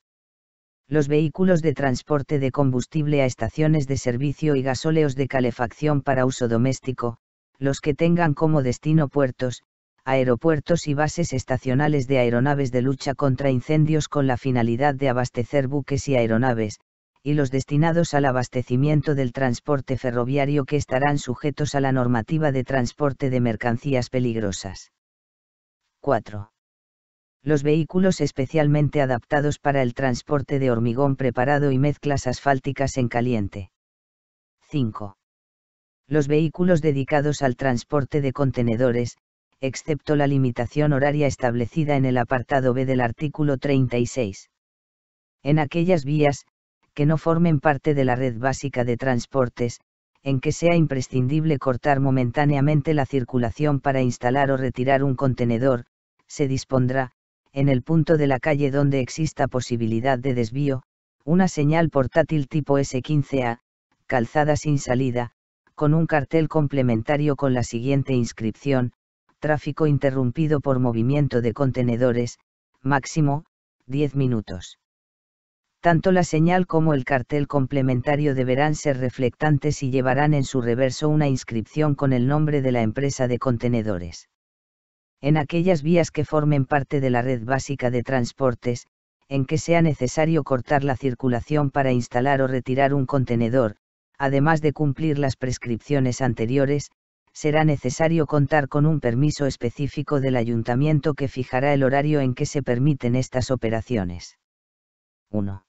Los vehículos de transporte de combustible a estaciones de servicio y gasóleos de calefacción para uso doméstico, los que tengan como destino puertos, aeropuertos y bases estacionales de aeronaves de lucha contra incendios con la finalidad de abastecer buques y aeronaves, y los destinados al abastecimiento del transporte ferroviario que estarán sujetos a la normativa de transporte de mercancías peligrosas. 4. Los vehículos especialmente adaptados para el transporte de hormigón preparado y mezclas asfálticas en caliente. 5. Los vehículos dedicados al transporte de contenedores, excepto la limitación horaria establecida en el apartado B del artículo 36. En aquellas vías, que no formen parte de la red básica de transportes, en que sea imprescindible cortar momentáneamente la circulación para instalar o retirar un contenedor, se dispondrá, en el punto de la calle donde exista posibilidad de desvío, una señal portátil tipo S15A, calzada sin salida, con un cartel complementario con la siguiente inscripción: tráfico interrumpido por movimiento de contenedores, máximo, 10 minutos. Tanto la señal como el cartel complementario deberán ser reflectantes y llevarán en su reverso una inscripción con el nombre de la empresa de contenedores. En aquellas vías que formen parte de la red básica de transportes, en que sea necesario cortar la circulación para instalar o retirar un contenedor, además de cumplir las prescripciones anteriores, será necesario contar con un permiso específico del ayuntamiento que fijará el horario en que se permiten estas operaciones. 1.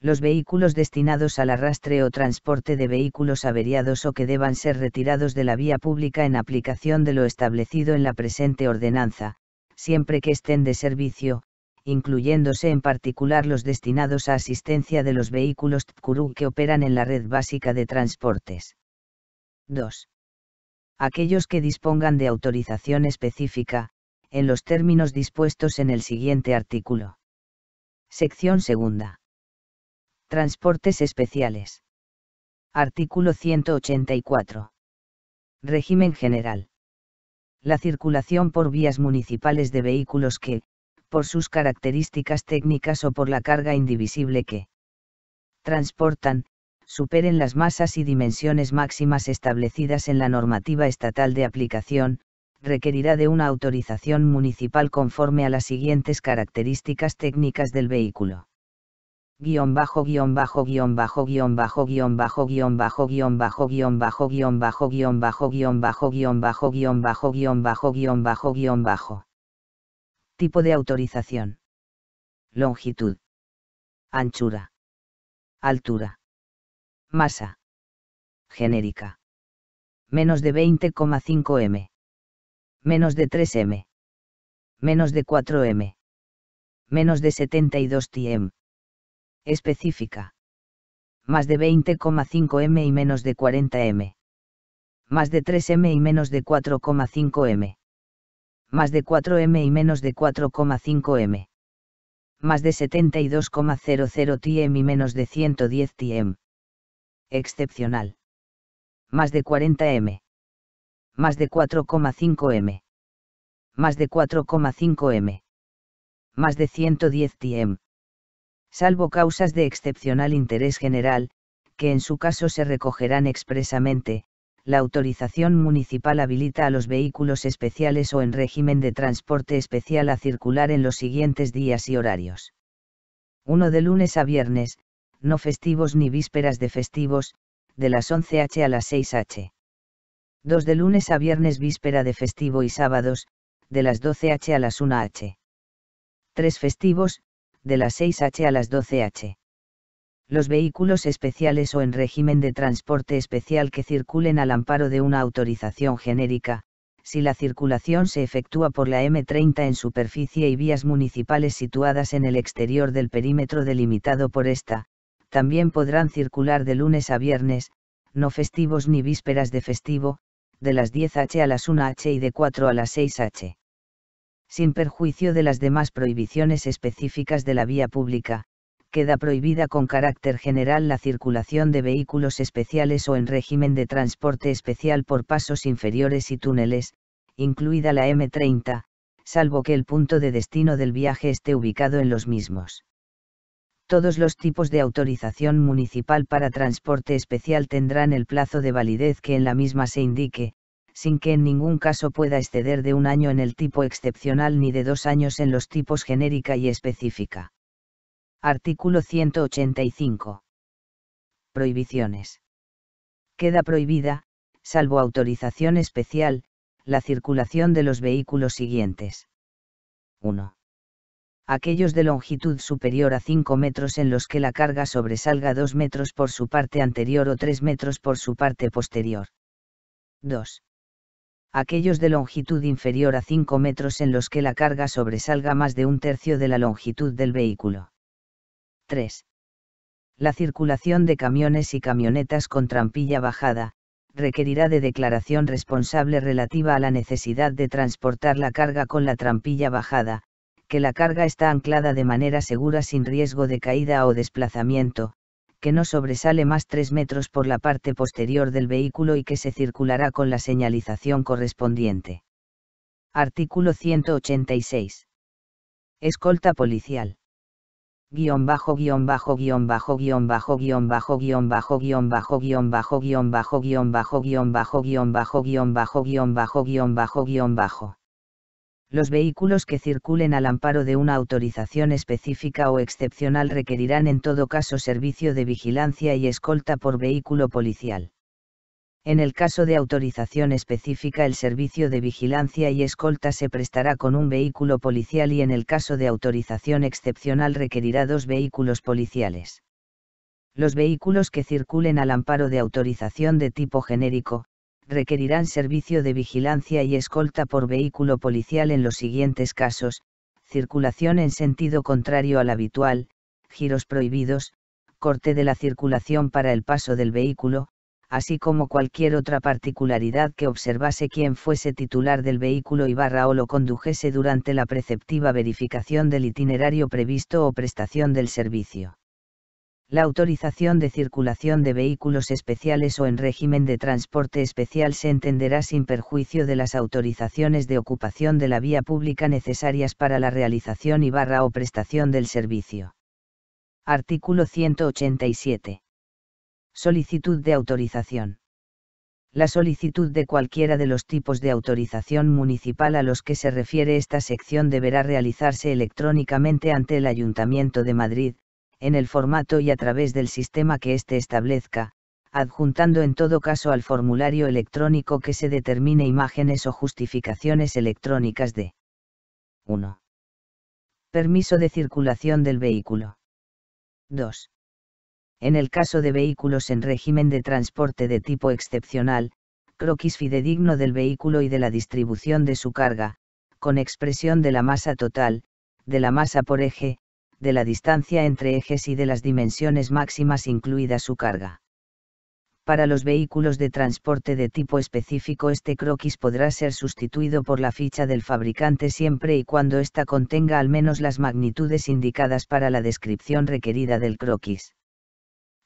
Los vehículos destinados al arrastre o transporte de vehículos averiados o que deban ser retirados de la vía pública en aplicación de lo establecido en la presente ordenanza, siempre que estén de servicio, incluyéndose en particular los destinados a asistencia de los vehículos TCURU que operan en la red básica de transportes. 2. Aquellos que dispongan de autorización específica, en los términos dispuestos en el siguiente artículo. Sección segunda. Transportes especiales. Artículo 184. Régimen general. La circulación por vías municipales de vehículos que, por sus características técnicas o por la carga indivisible que transportan, superen las masas y dimensiones máximas establecidas en la normativa estatal de aplicación, requerirá de una autorización municipal conforme a las siguientes características técnicas del vehículo. Guión bajo guión bajo guión bajo guión bajo guión bajo guión bajo guión bajo guión bajo guión bajo guión bajo guión bajo guión bajo guión bajo guión bajo guión bajo guión bajo. Tipo de autorización. Longitud. Anchura. Altura. Masa. Genérica. menos de 20,5 m, menos de 3 m, menos de 4 m, menos de 72 tm. Específica. Más de 20,5 m y menos de 40 m. Más de 3 m y menos de 4,5 m. Más de 4 m y menos de 4,5 m. Más de 72,00 tm y menos de 110 tm. Excepcional. Más de 40 m. Más de 4,5 m. Más de 4,5 m. Más de 110 tm. Salvo causas de excepcional interés general, que en su caso se recogerán expresamente, la autorización municipal habilita a los vehículos especiales o en régimen de transporte especial a circular en los siguientes días y horarios. 1 de lunes a viernes, no festivos ni vísperas de festivos, de las 11 h a las 6 h. 2 de lunes a viernes víspera de festivo y sábados, de las 12 h a las 1 h. 3 festivos, de las 6 h a las 12 h. Los vehículos especiales o en régimen de transporte especial que circulen al amparo de una autorización genérica, si la circulación se efectúa por la M30 en superficie y vías municipales situadas en el exterior del perímetro delimitado por esta, también podrán circular de lunes a viernes, no festivos ni vísperas de festivo, de las 10 h a las 1 h y de 4 a las 6 h. Sin perjuicio de las demás prohibiciones específicas de la vía pública, queda prohibida con carácter general la circulación de vehículos especiales o en régimen de transporte especial por pasos inferiores y túneles, incluida la M30, salvo que el punto de destino del viaje esté ubicado en los mismos. Todos los tipos de autorización municipal para transporte especial tendrán el plazo de validez que en la misma se indique, sin que en ningún caso pueda exceder de 1 año en el tipo excepcional ni de 2 años en los tipos genérica y específica. Artículo 185. Prohibiciones. Queda prohibida, salvo autorización especial, la circulación de los vehículos siguientes. 1. Aquellos de longitud superior a 5 metros en los que la carga sobresalga 2 metros por su parte anterior o 3 metros por su parte posterior. 2. Aquellos de longitud inferior a 5 metros en los que la carga sobresalga más de un tercio de la longitud del vehículo. 3. La circulación de camiones y camionetas con trampilla bajada, requerirá de declaración responsable relativa a la necesidad de transportar la carga con la trampilla bajada, que la carga está anclada de manera segura sin riesgo de caída o desplazamiento, que no sobresale más 3 metros por la parte posterior del vehículo y que se circulará con la señalización correspondiente. Artículo 186. Escolta policial. Guión bajo guión bajo guión bajo guión bajo guión bajo guión bajo guión bajo guión bajo guión bajo guión bajo guión bajo guión bajo guión bajo guión bajo guión bajo guión bajo. Los vehículos que circulen al amparo de una autorización específica o excepcional requerirán en todo caso servicio de vigilancia y escolta por vehículo policial. En el caso de autorización específica, el servicio de vigilancia y escolta se prestará con un vehículo policial y en el caso de autorización excepcional requerirá 2 vehículos policiales. Los vehículos que circulen al amparo de autorización de tipo genérico, requerirán servicio de vigilancia y escolta por vehículo policial en los siguientes casos: circulación en sentido contrario al habitual, giros prohibidos, corte de la circulación para el paso del vehículo, así como cualquier otra particularidad que observase quien fuese titular del vehículo o lo condujese durante la preceptiva verificación del itinerario previsto o prestación del servicio. La autorización de circulación de vehículos especiales o en régimen de transporte especial se entenderá sin perjuicio de las autorizaciones de ocupación de la vía pública necesarias para la realización o prestación del servicio. Artículo 187. Solicitud de autorización. La solicitud de cualquiera de los tipos de autorización municipal a los que se refiere esta sección deberá realizarse electrónicamente ante el Ayuntamiento de Madrid, en el formato y a través del sistema que éste establezca, adjuntando en todo caso al formulario electrónico que se determine imágenes o justificaciones electrónicas de 1. Permiso de circulación del vehículo. 2. En el caso de vehículos en régimen de transporte de tipo excepcional, croquis fidedigno del vehículo y de la distribución de su carga, con expresión de la masa total, de la masa por eje, de la distancia entre ejes y de las dimensiones máximas incluida su carga. Para los vehículos de transporte de tipo específico este croquis podrá ser sustituido por la ficha del fabricante siempre y cuando ésta contenga al menos las magnitudes indicadas para la descripción requerida del croquis.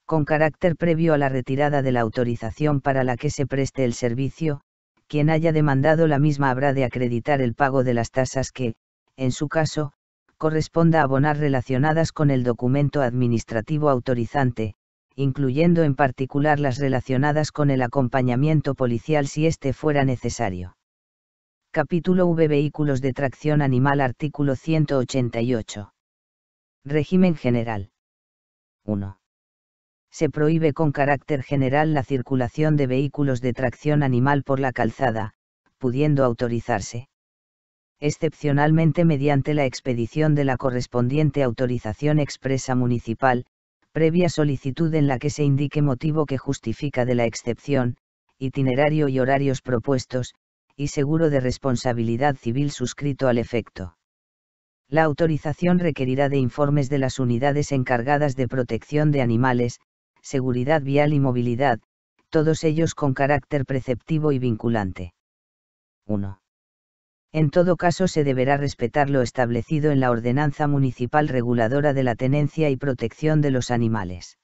Con carácter previo a la retirada de la autorización para la que se preste el servicio, quien haya demandado la misma habrá de acreditar el pago de las tasas que, en su caso, corresponda abonar relacionadas con el documento administrativo autorizante, incluyendo en particular las relacionadas con el acompañamiento policial si éste fuera necesario. Capítulo V. Vehículos de tracción animal. Artículo 188. Régimen general. 1. Se prohíbe con carácter general la circulación de vehículos de tracción animal por la calzada, pudiendo autorizarse, excepcionalmente mediante la expedición de la correspondiente autorización expresa municipal, previa solicitud en la que se indique motivo que justifica de la excepción, itinerario y horarios propuestos, y seguro de responsabilidad civil suscrito al efecto. La autorización requerirá de informes de las unidades encargadas de protección de animales, seguridad vial y movilidad, todos ellos con carácter preceptivo y vinculante. 1. En todo caso se deberá respetar lo establecido en la Ordenanza Municipal Reguladora de la Tenencia y Protección de los Animales.